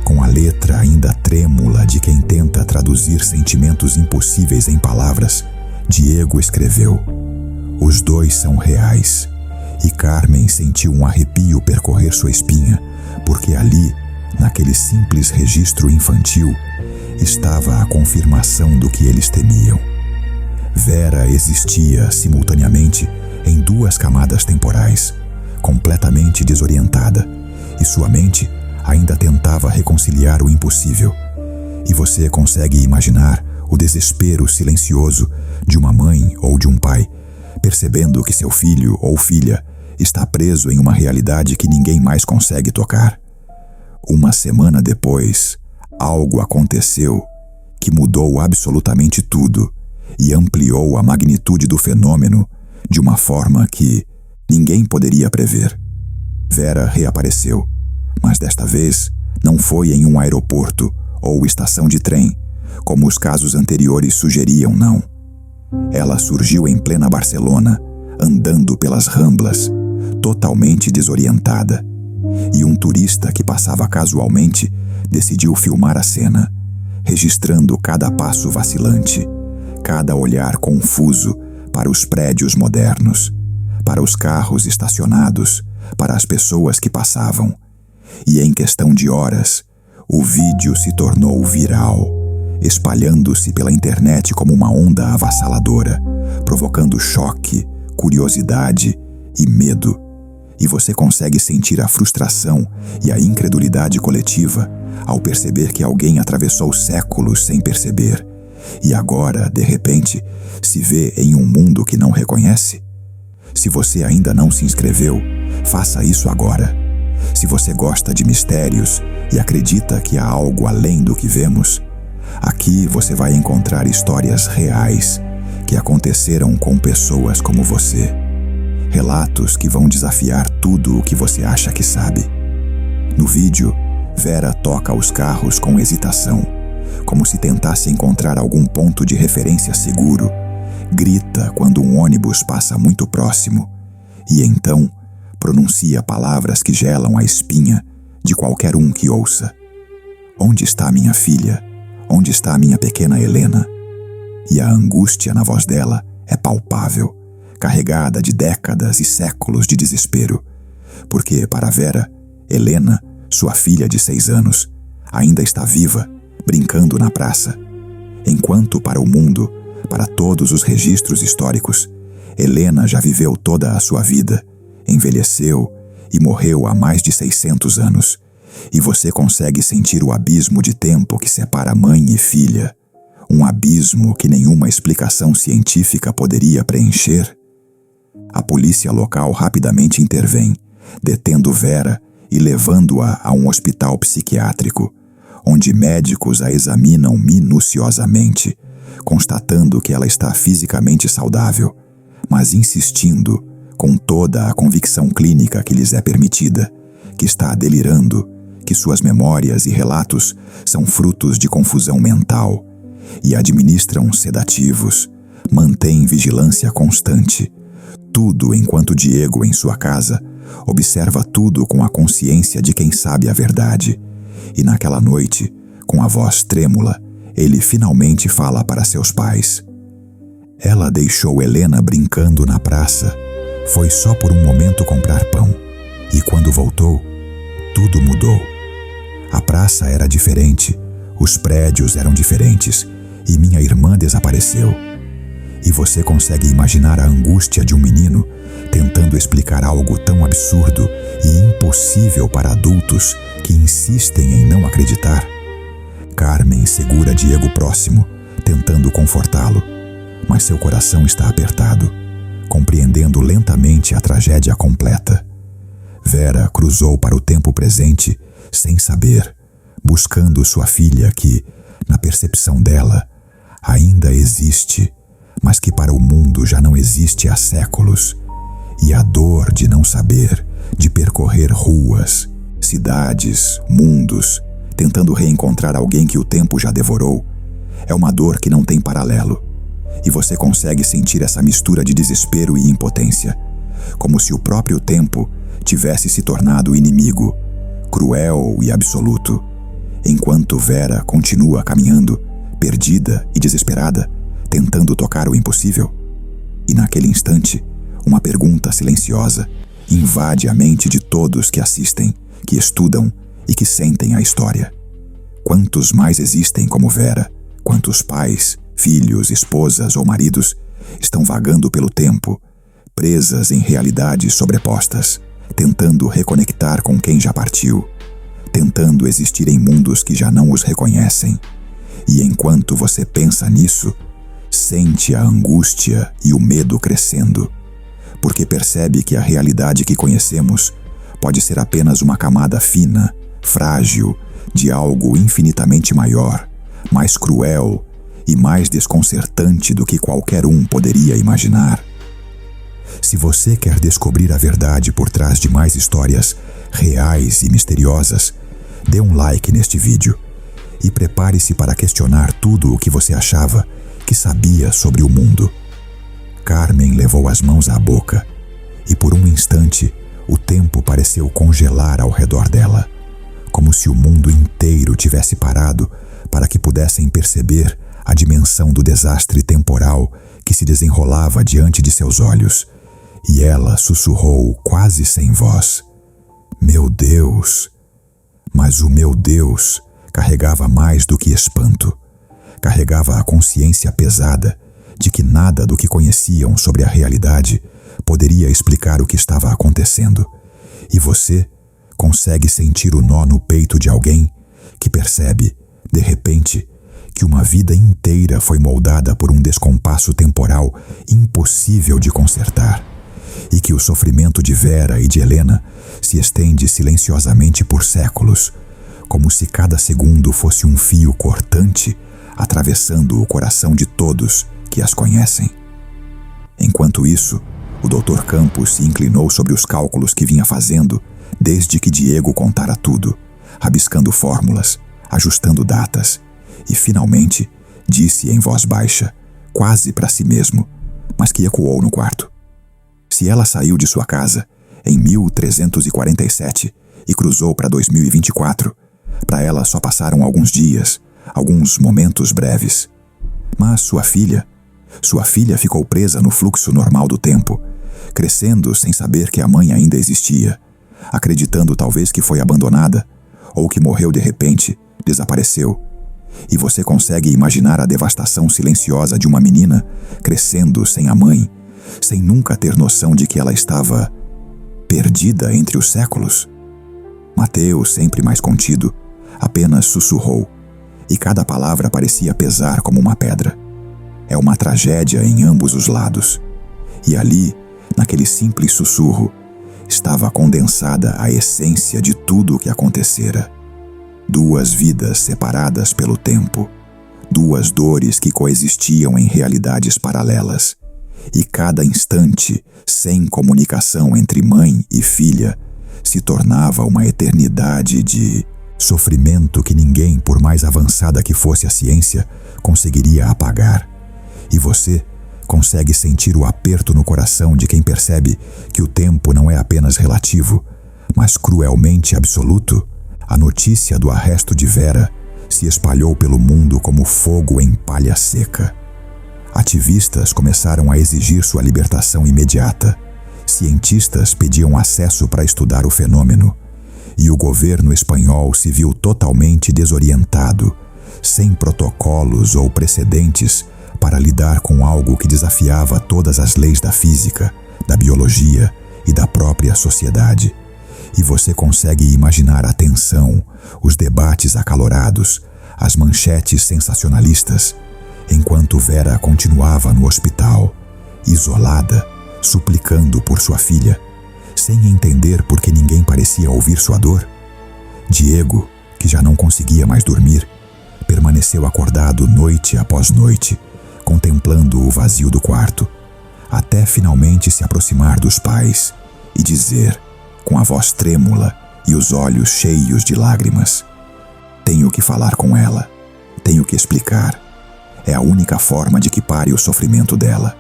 com a letra ainda trêmula de quem tenta traduzir sentimentos impossíveis em palavras, Diego escreveu: "Os dois são reais." E Carmen sentiu um arrepio percorrer sua espinha, porque ali, naquele simples registro infantil, estava a confirmação do que eles temiam. Vera existia simultaneamente em duas camadas temporais, completamente desorientada, e sua mente ainda tentava reconciliar o impossível. E você consegue imaginar o desespero silencioso de uma mãe ou de um pai, percebendo que seu filho ou filha está preso em uma realidade que ninguém mais consegue tocar. Uma semana depois, algo aconteceu que mudou absolutamente tudo e ampliou a magnitude do fenômeno de uma forma que ninguém poderia prever. Vera reapareceu, mas desta vez não foi em um aeroporto ou estação de trem, como os casos anteriores sugeriam, não. Ela surgiu em plena Barcelona, andando pelas Ramblas, totalmente desorientada, e um turista que passava casualmente decidiu filmar a cena, registrando cada passo vacilante, cada olhar confuso para os prédios modernos, para os carros estacionados, para as pessoas que passavam. E em questão de horas, o vídeo se tornou viral, espalhando-se pela internet como uma onda avassaladora, provocando choque, curiosidade e medo. E você consegue sentir a frustração e a incredulidade coletiva ao perceber que alguém atravessou séculos sem perceber e agora, de repente, se vê em um mundo que não reconhece. Se você ainda não se inscreveu, faça isso agora. Se você gosta de mistérios e acredita que há algo além do que vemos, aqui você vai encontrar histórias reais que aconteceram com pessoas como você. Relatos que vão desafiar tudo o que você acha que sabe. No vídeo, Vera toca os carros com hesitação, como se tentasse encontrar algum ponto de referência seguro. Grita quando um ônibus passa muito próximo e então pronuncia palavras que gelam a espinha de qualquer um que ouça. Onde está minha filha? Onde está minha pequena Helena? E a angústia na voz dela é palpável, carregada de décadas e séculos de desespero, porque para Vera, Helena, sua filha de 6 anos, ainda está viva, brincando na praça, enquanto para o mundo, para todos os registros históricos, Helena já viveu toda a sua vida, envelheceu e morreu há mais de 600 anos, e você consegue sentir o abismo de tempo que separa mãe e filha, um abismo que nenhuma explicação científica poderia preencher. A polícia local rapidamente intervém, detendo Vera e levando-a a um hospital psiquiátrico, onde médicos a examinam minuciosamente, constatando que ela está fisicamente saudável, mas insistindo, com toda a convicção clínica que lhes é permitida, que está delirando, que suas memórias e relatos são frutos de confusão mental, e administram sedativos, mantêm vigilância constante, tudo enquanto Diego, em sua casa, observa tudo com a consciência de quem sabe a verdade, e naquela noite, com a voz trêmula, ele finalmente fala para seus pais. Ela deixou Helena brincando na praça, foi só por um momento comprar pão, e quando voltou, tudo mudou. A praça era diferente, os prédios eram diferentes, e minha irmã desapareceu. E você consegue imaginar a angústia de um menino tentando explicar algo tão absurdo e impossível para adultos que insistem em não acreditar? Carmen segura Diego próximo, tentando confortá-lo, mas seu coração está apertado, compreendendo lentamente a tragédia completa. Vera cruzou para o tempo presente sem saber, buscando sua filha que, na percepção dela, ainda existe, mas que para o mundo já não existe há séculos. E a dor de não saber, de percorrer ruas, cidades, mundos, tentando reencontrar alguém que o tempo já devorou, é uma dor que não tem paralelo. E você consegue sentir essa mistura de desespero e impotência, como se o próprio tempo tivesse se tornado inimigo, cruel e absoluto, enquanto Vera continua caminhando, perdida e desesperada, tentando tocar o impossível. E naquele instante, uma pergunta silenciosa invade a mente de todos que assistem, que estudam e que sentem a história. Quantos mais existem como Vera? Quantos pais, filhos, esposas ou maridos estão vagando pelo tempo, presas em realidades sobrepostas, tentando reconectar com quem já partiu, tentando existir em mundos que já não os reconhecem? E enquanto você pensa nisso, sente a angústia e o medo crescendo, porque percebe que a realidade que conhecemos pode ser apenas uma camada fina, frágil, de algo infinitamente maior, mais cruel e mais desconcertante do que qualquer um poderia imaginar. Se você quer descobrir a verdade por trás de mais histórias reais e misteriosas, dê um like neste vídeo e prepare-se para questionar tudo o que você achava que sabia sobre o mundo. Carmen levou as mãos à boca e por um instante o tempo pareceu congelar ao redor dela, como se o mundo inteiro tivesse parado para que pudessem perceber a dimensão do desastre temporal que se desenrolava diante de seus olhos. E ela sussurrou quase sem voz: "Meu Deus!" Mas o "meu Deus" carregava mais do que espanto. Carregava a consciência pesada de que nada do que conheciam sobre a realidade poderia explicar o que estava acontecendo. E você consegue sentir o nó no peito de alguém que percebe, de repente, que uma vida inteira foi moldada por um descompasso temporal impossível de consertar, e que o sofrimento de Vera e de Helena se estende silenciosamente por séculos, como se cada segundo fosse um fio cortante atravessando o coração de todos que as conhecem. Enquanto isso, o Dr. Campos se inclinou sobre os cálculos que vinha fazendo desde que Diego contara tudo, rabiscando fórmulas, ajustando datas, e finalmente disse em voz baixa, quase para si mesmo, mas que ecoou no quarto: se ela saiu de sua casa em 1347 e cruzou para 2024, para ela só passaram alguns dias, alguns momentos breves. Mas sua filha ficou presa no fluxo normal do tempo, crescendo sem saber que a mãe ainda existia, acreditando talvez que foi abandonada, ou que morreu de repente, desapareceu. E você consegue imaginar a devastação silenciosa de uma menina crescendo sem a mãe, sem nunca ter noção de que ela estava perdida entre os séculos? Mateus, sempre mais contido, apenas sussurrou, e cada palavra parecia pesar como uma pedra. É uma tragédia em ambos os lados. E ali, naquele simples sussurro, estava condensada a essência de tudo o que acontecera. Duas vidas separadas pelo tempo, duas dores que coexistiam em realidades paralelas, e cada instante, sem comunicação entre mãe e filha, se tornava uma eternidade de sofrimento que ninguém, por mais avançada que fosse a ciência, conseguiria apagar. E você consegue sentir o aperto no coração de quem percebe que o tempo não é apenas relativo, mas cruelmente absoluto? A notícia do arresto de Vera se espalhou pelo mundo como fogo em palha seca. Ativistas começaram a exigir sua libertação imediata. Cientistas pediam acesso para estudar o fenômeno. E o governo espanhol se viu totalmente desorientado, sem protocolos ou precedentes para lidar com algo que desafiava todas as leis da física, da biologia e da própria sociedade. E você consegue imaginar a tensão, os debates acalorados, as manchetes sensacionalistas, enquanto Vera continuava no hospital, isolada, suplicando por sua filha, sem entender por que ninguém parecia ouvir sua dor. Diego, que já não conseguia mais dormir, permaneceu acordado noite após noite, contemplando o vazio do quarto, até finalmente se aproximar dos pais e dizer, com a voz trêmula e os olhos cheios de lágrimas: "Tenho que falar com ela, tenho que explicar. É a única forma de que pare o sofrimento dela.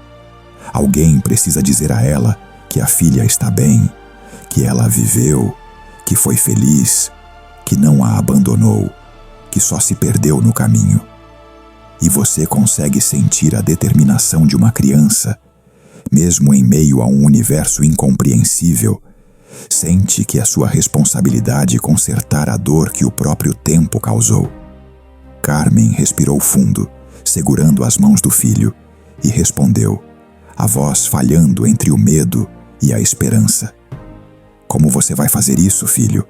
Alguém precisa dizer a ela que a filha está bem, que ela viveu, que foi feliz, que não a abandonou, que só se perdeu no caminho." E você consegue sentir a determinação de uma criança, mesmo em meio a um universo incompreensível. Sente que é sua responsabilidade consertar a dor que o próprio tempo causou. Carmen respirou fundo, segurando as mãos do filho, e respondeu, a voz falhando entre o medo e a esperança: "Como você vai fazer isso, filho?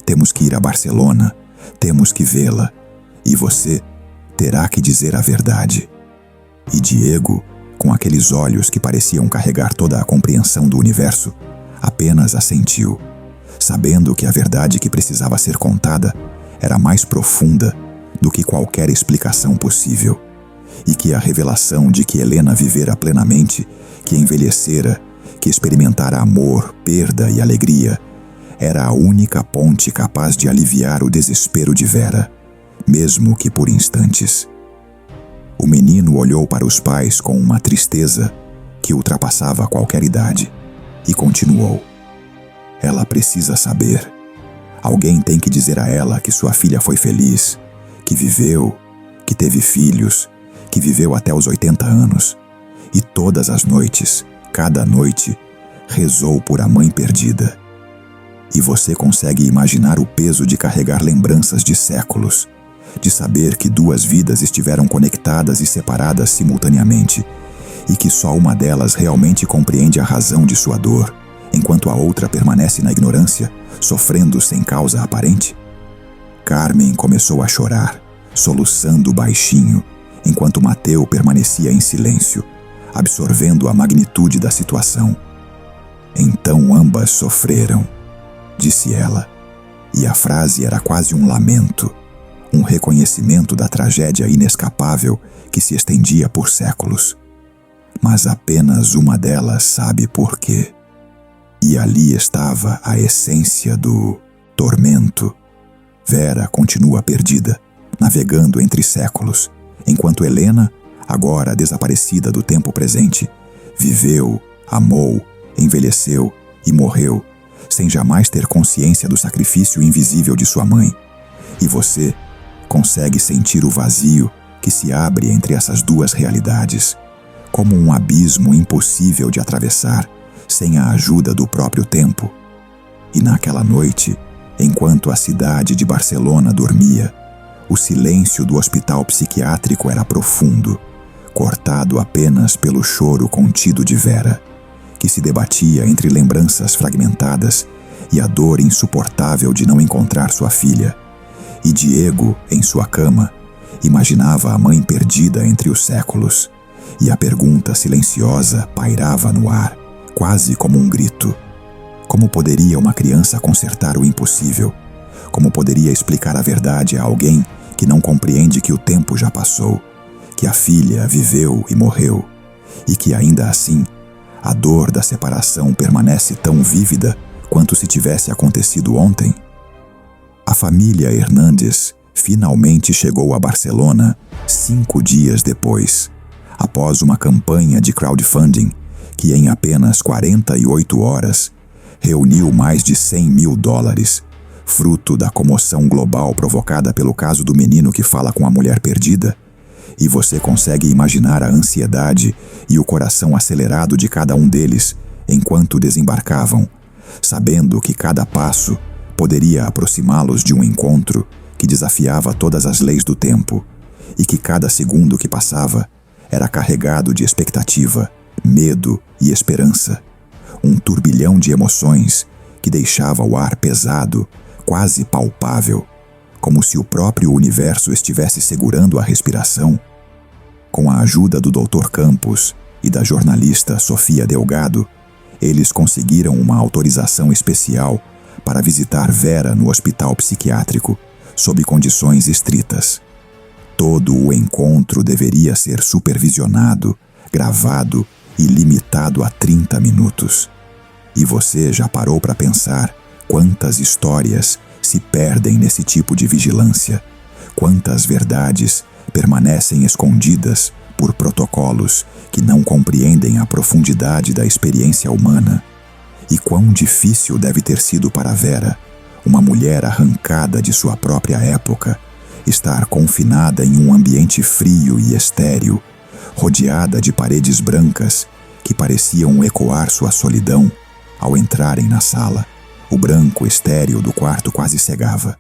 Temos que ir a Barcelona, temos que vê-la, e você terá que dizer a verdade." E Diego, com aqueles olhos que pareciam carregar toda a compreensão do universo, apenas assentiu, sabendo que a verdade que precisava ser contada era mais profunda do que qualquer explicação possível, e que a revelação de que Helena vivera plenamente, que envelhecera, que experimentara amor, perda e alegria, era a única ponte capaz de aliviar o desespero de Vera, mesmo que por instantes. O menino olhou para os pais com uma tristeza que ultrapassava qualquer idade e continuou: "Ela precisa saber. Alguém tem que dizer a ela que sua filha foi feliz, que viveu, que teve filhos, que viveu até os 80 anos. E todas as noites, cada noite, rezou por a mãe perdida." E você consegue imaginar o peso de carregar lembranças de séculos, de saber que duas vidas estiveram conectadas e separadas simultaneamente, e que só uma delas realmente compreende a razão de sua dor, enquanto a outra permanece na ignorância, sofrendo sem causa aparente? Carmen começou a chorar, soluçando baixinho, enquanto Mateu permanecia em silêncio, absorvendo a magnitude da situação. "Então ambas sofreram", disse ela, e a frase era quase um lamento, um reconhecimento da tragédia inescapável que se estendia por séculos. Mas apenas uma delas sabe por quê. E ali estava a essência do tormento. Vera continua perdida, navegando entre séculos, enquanto Helena, agora desaparecida do tempo presente, viveu, amou, envelheceu e morreu, sem jamais ter consciência do sacrifício invisível de sua mãe. E você consegue sentir o vazio que se abre entre essas duas realidades, como um abismo impossível de atravessar sem a ajuda do próprio tempo. E naquela noite, enquanto a cidade de Barcelona dormia, o silêncio do hospital psiquiátrico era profundo, cortado apenas pelo choro contido de Vera, que se debatia entre lembranças fragmentadas e a dor insuportável de não encontrar sua filha. E Diego, em sua cama, imaginava a mãe perdida entre os séculos, e a pergunta silenciosa pairava no ar, quase como um grito: como poderia uma criança consertar o impossível? Como poderia explicar a verdade a alguém que não compreende que o tempo já passou, que a filha viveu e morreu, e que ainda assim a dor da separação permanece tão vívida quanto se tivesse acontecido ontem? A família Hernández finalmente chegou a Barcelona 5 dias depois, após uma campanha de crowdfunding que em apenas 48 horas reuniu mais de $100 mil, fruto da comoção global provocada pelo caso do menino que fala com a mulher perdida. E você consegue imaginar a ansiedade e o coração acelerado de cada um deles enquanto desembarcavam, sabendo que cada passo poderia aproximá-los de um encontro que desafiava todas as leis do tempo, e que cada segundo que passava era carregado de expectativa, medo e esperança. Um turbilhão de emoções que deixava o ar pesado, quase palpável, como se o próprio universo estivesse segurando a respiração. Com a ajuda do Dr. Campos e da jornalista Sofia Delgado, eles conseguiram uma autorização especial para visitar Vera no hospital psiquiátrico, sob condições estritas. Todo o encontro deveria ser supervisionado, gravado e limitado a 30 minutos. E você já parou para pensar quantas histórias se perdem nesse tipo de vigilância? Quantas verdades permanecem escondidas por protocolos que não compreendem a profundidade da experiência humana? E quão difícil deve ter sido para Vera, uma mulher arrancada de sua própria época, estar confinada em um ambiente frio e estéril, rodeada de paredes brancas que pareciam ecoar sua solidão ao entrarem na sala. O branco estéril do quarto quase cegava.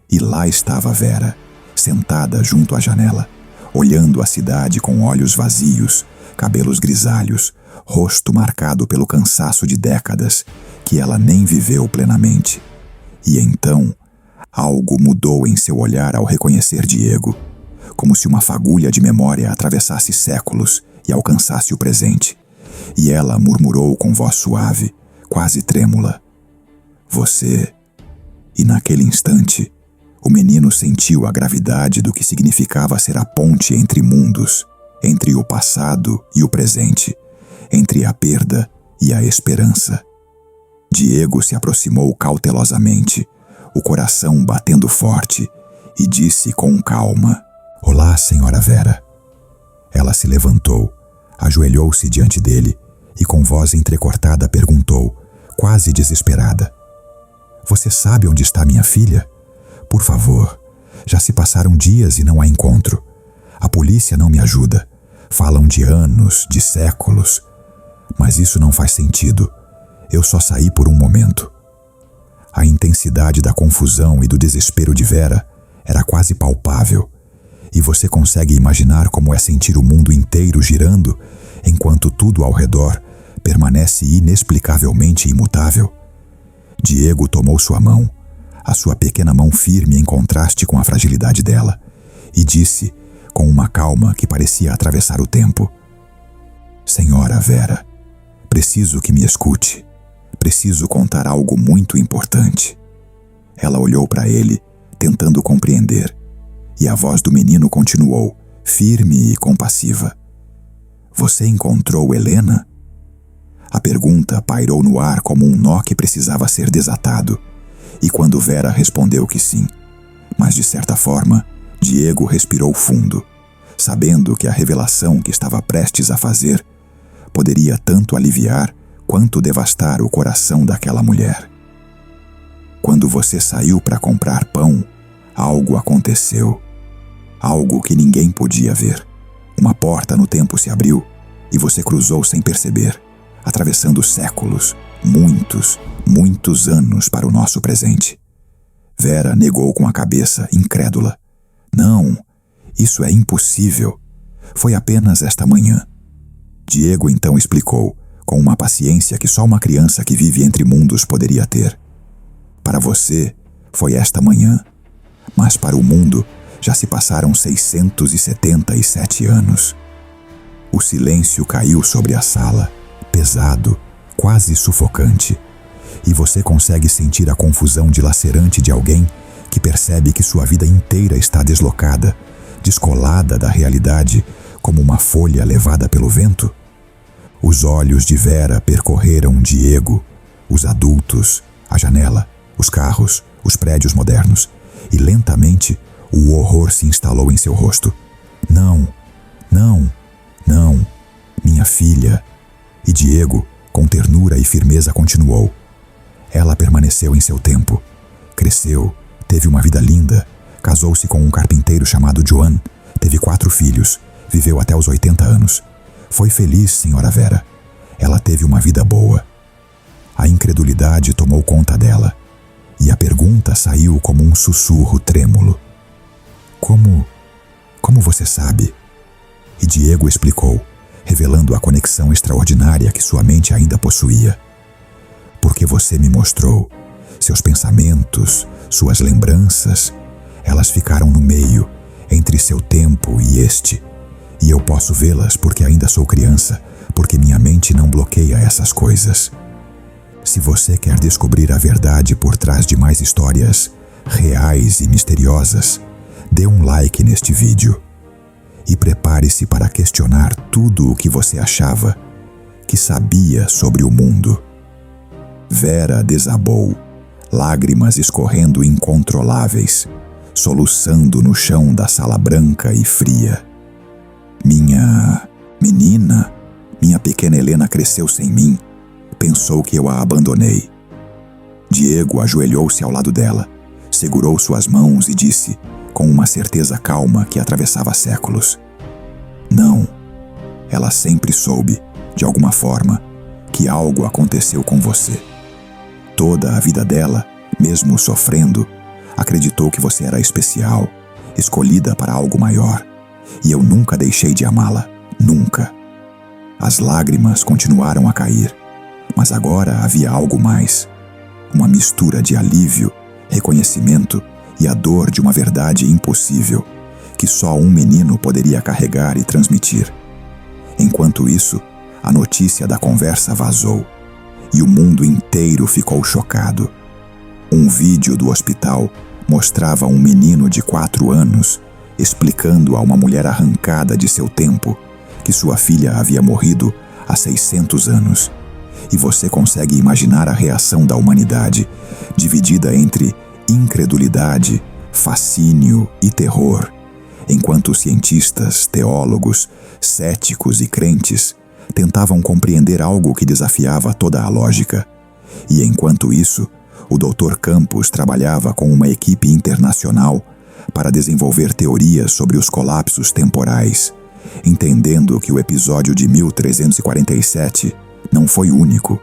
E lá estava Vera, sentada junto à janela, olhando a cidade com olhos vazios, cabelos grisalhos, rosto marcado pelo cansaço de décadas que ela nem viveu plenamente. E então, algo mudou em seu olhar ao reconhecer Diego, como se uma fagulha de memória atravessasse séculos e alcançasse o presente. E ela murmurou com voz suave, quase trêmula: "Você." E naquele instante, o menino sentiu a gravidade do que significava ser a ponte entre mundos, entre o passado e o presente, entre a perda e a esperança. Diego se aproximou cautelosamente, o coração batendo forte, e disse com calma: "Olá, senhora Vera." Ela se levantou, ajoelhou-se diante dele e com voz entrecortada perguntou, quase desesperada: "Você sabe onde está minha filha? Por favor, já se passaram dias e não a encontro. A polícia não me ajuda. Falam de anos, de séculos. Mas isso não faz sentido. Eu só saí por um momento." A intensidade da confusão e do desespero de Vera era quase palpável, e você consegue imaginar como é sentir o mundo inteiro girando enquanto tudo ao redor permanece inexplicavelmente imutável. Diego tomou sua mão, a sua pequena mão firme em contraste com a fragilidade dela, e disse, com uma calma que parecia atravessar o tempo: "Senhora Vera, preciso que me escute. Preciso contar algo muito importante." Ela olhou para ele, tentando compreender, e a voz do menino continuou, firme e compassiva: "Você encontrou Helena?" A pergunta pairou no ar como um nó que precisava ser desatado, e quando Vera respondeu que sim, mas de certa forma, Diego respirou fundo, sabendo que a revelação que estava prestes a fazer poderia tanto aliviar quanto devastar o coração daquela mulher. "Quando você saiu para comprar pão, algo aconteceu. Algo que ninguém podia ver. Uma porta no tempo se abriu e você cruzou sem perceber, atravessando séculos, muitos anos para o nosso presente." Vera negou com a cabeça, incrédula. "Não, isso é impossível. Foi apenas esta manhã." Diego então explicou, com uma paciência que só uma criança que vive entre mundos poderia ter. "Para você, foi esta manhã, mas para o mundo já se passaram 677 anos." O silêncio caiu sobre a sala, pesado, quase sufocante, e você consegue sentir a confusão dilacerante de alguém que percebe que sua vida inteira está deslocada, descolada da realidade, como uma folha levada pelo vento? Os olhos de Vera percorreram Diego, os adultos, a janela, os carros, os prédios modernos, e lentamente o horror se instalou em seu rosto. Não, não, não, minha filha. E Diego, com ternura e firmeza, continuou. Ela permaneceu em seu tempo. Cresceu, teve uma vida linda, casou-se com um carpinteiro chamado Joan, teve 4 filhos, viveu até os 80 anos. Foi feliz, senhora Vera. Ela teve uma vida boa. A incredulidade tomou conta dela, e a pergunta saiu como um sussurro trêmulo. Como você sabe? E Diego explicou, revelando a conexão extraordinária que sua mente ainda possuía. Porque você me mostrou. Seus pensamentos, suas lembranças, elas ficaram no meio, entre seu tempo e este. E eu posso vê-las porque ainda sou criança, porque minha mente não bloqueia essas coisas. Se você quer descobrir a verdade por trás de mais histórias reais e misteriosas, dê um like neste vídeo. E prepare-se para questionar tudo o que você achava que sabia sobre o mundo. Vera desabou, lágrimas escorrendo incontroláveis, soluçando no chão da sala branca e fria. Minha menina, minha pequena Helena cresceu sem mim. Pensou que eu a abandonei. Diego ajoelhou-se ao lado dela, segurou suas mãos e disse, com uma certeza calma que atravessava séculos: não, ela sempre soube, de alguma forma, que algo aconteceu com você. Toda a vida dela, mesmo sofrendo, acreditou que você era especial, escolhida para algo maior, e eu nunca deixei de amá-la, nunca. As lágrimas continuaram a cair, mas agora havia algo mais, uma mistura de alívio, reconhecimento e a dor de uma verdade impossível, que só um menino poderia carregar e transmitir. Enquanto isso, a notícia da conversa vazou, e o mundo inteiro ficou chocado. Um vídeo do hospital mostrava um menino de 4 anos explicando a uma mulher arrancada de seu tempo que sua filha havia morrido há 600 anos. E você consegue imaginar a reação da humanidade, dividida entre incredulidade, fascínio e terror, enquanto cientistas, teólogos, céticos e crentes tentavam compreender algo que desafiava toda a lógica. E enquanto isso, o Dr. Campos trabalhava com uma equipe internacional para desenvolver teorias sobre os colapsos temporais, entendendo que o episódio de 1347 não foi único,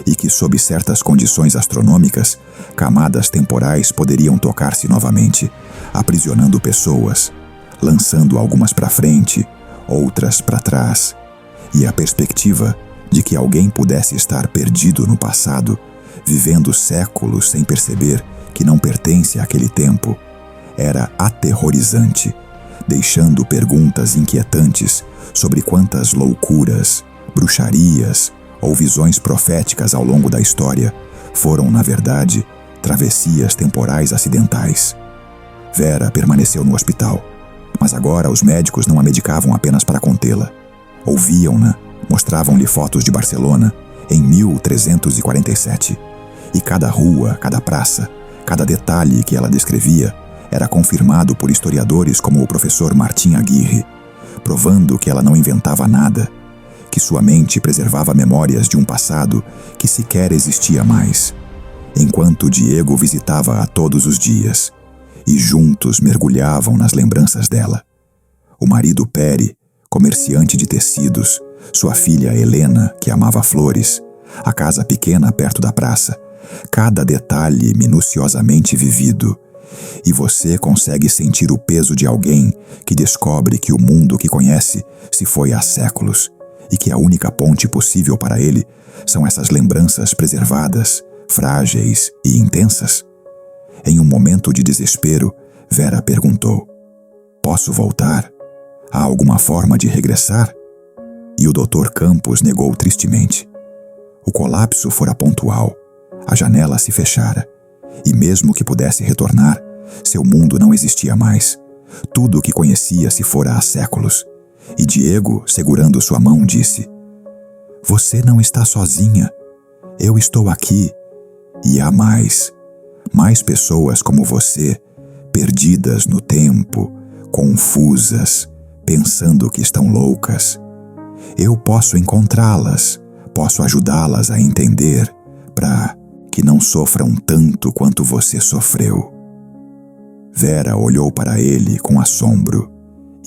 e que, sob certas condições astronômicas, camadas temporais poderiam tocar-se novamente, aprisionando pessoas, lançando algumas para frente, outras para trás, e a perspectiva de que alguém pudesse estar perdido no passado, vivendo séculos sem perceber que não pertence àquele tempo, era aterrorizante, deixando perguntas inquietantes sobre quantas loucuras, bruxarias ou visões proféticas ao longo da história foram, na verdade, travessias temporais acidentais. Vera permaneceu no hospital, mas agora os médicos não a medicavam apenas para contê-la. Ouviam-na, mostravam-lhe fotos de Barcelona em 1347, e cada rua, cada praça, cada detalhe que ela descrevia era confirmado por historiadores como o professor Martim Aguirre, provando que ela não inventava nada, que sua mente preservava memórias de um passado que sequer existia mais, enquanto Diego visitava-a todos os dias, e juntos mergulhavam nas lembranças dela. O marido Peri, comerciante de tecidos, sua filha Helena, que amava flores, a casa pequena perto da praça, cada detalhe minuciosamente vivido, e você consegue sentir o peso de alguém que descobre que o mundo que conhece se foi há séculos, e que a única ponte possível para ele são essas lembranças preservadas, frágeis e intensas. Em um momento de desespero, Vera perguntou: "Posso voltar? Há alguma forma de regressar?" E o Dr. Campos negou tristemente. O colapso fora pontual, a janela se fechara, e mesmo que pudesse retornar, Seu mundo não existia mais. Tudo o que conhecia se fora há séculos. E Diego, segurando sua mão, disse: Você não está sozinha. Eu estou aqui. E há mais. Mais pessoas como você, perdidas no tempo, confusas, pensando que estão loucas. Eu posso encontrá-las, posso ajudá-las a entender, para que não sofram tanto quanto você sofreu. Vera olhou para ele com assombro,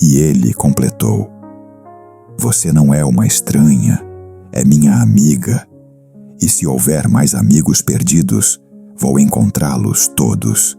e ele completou: Você não é uma estranha, é minha amiga, e se houver mais amigos perdidos, vou encontrá-los todos.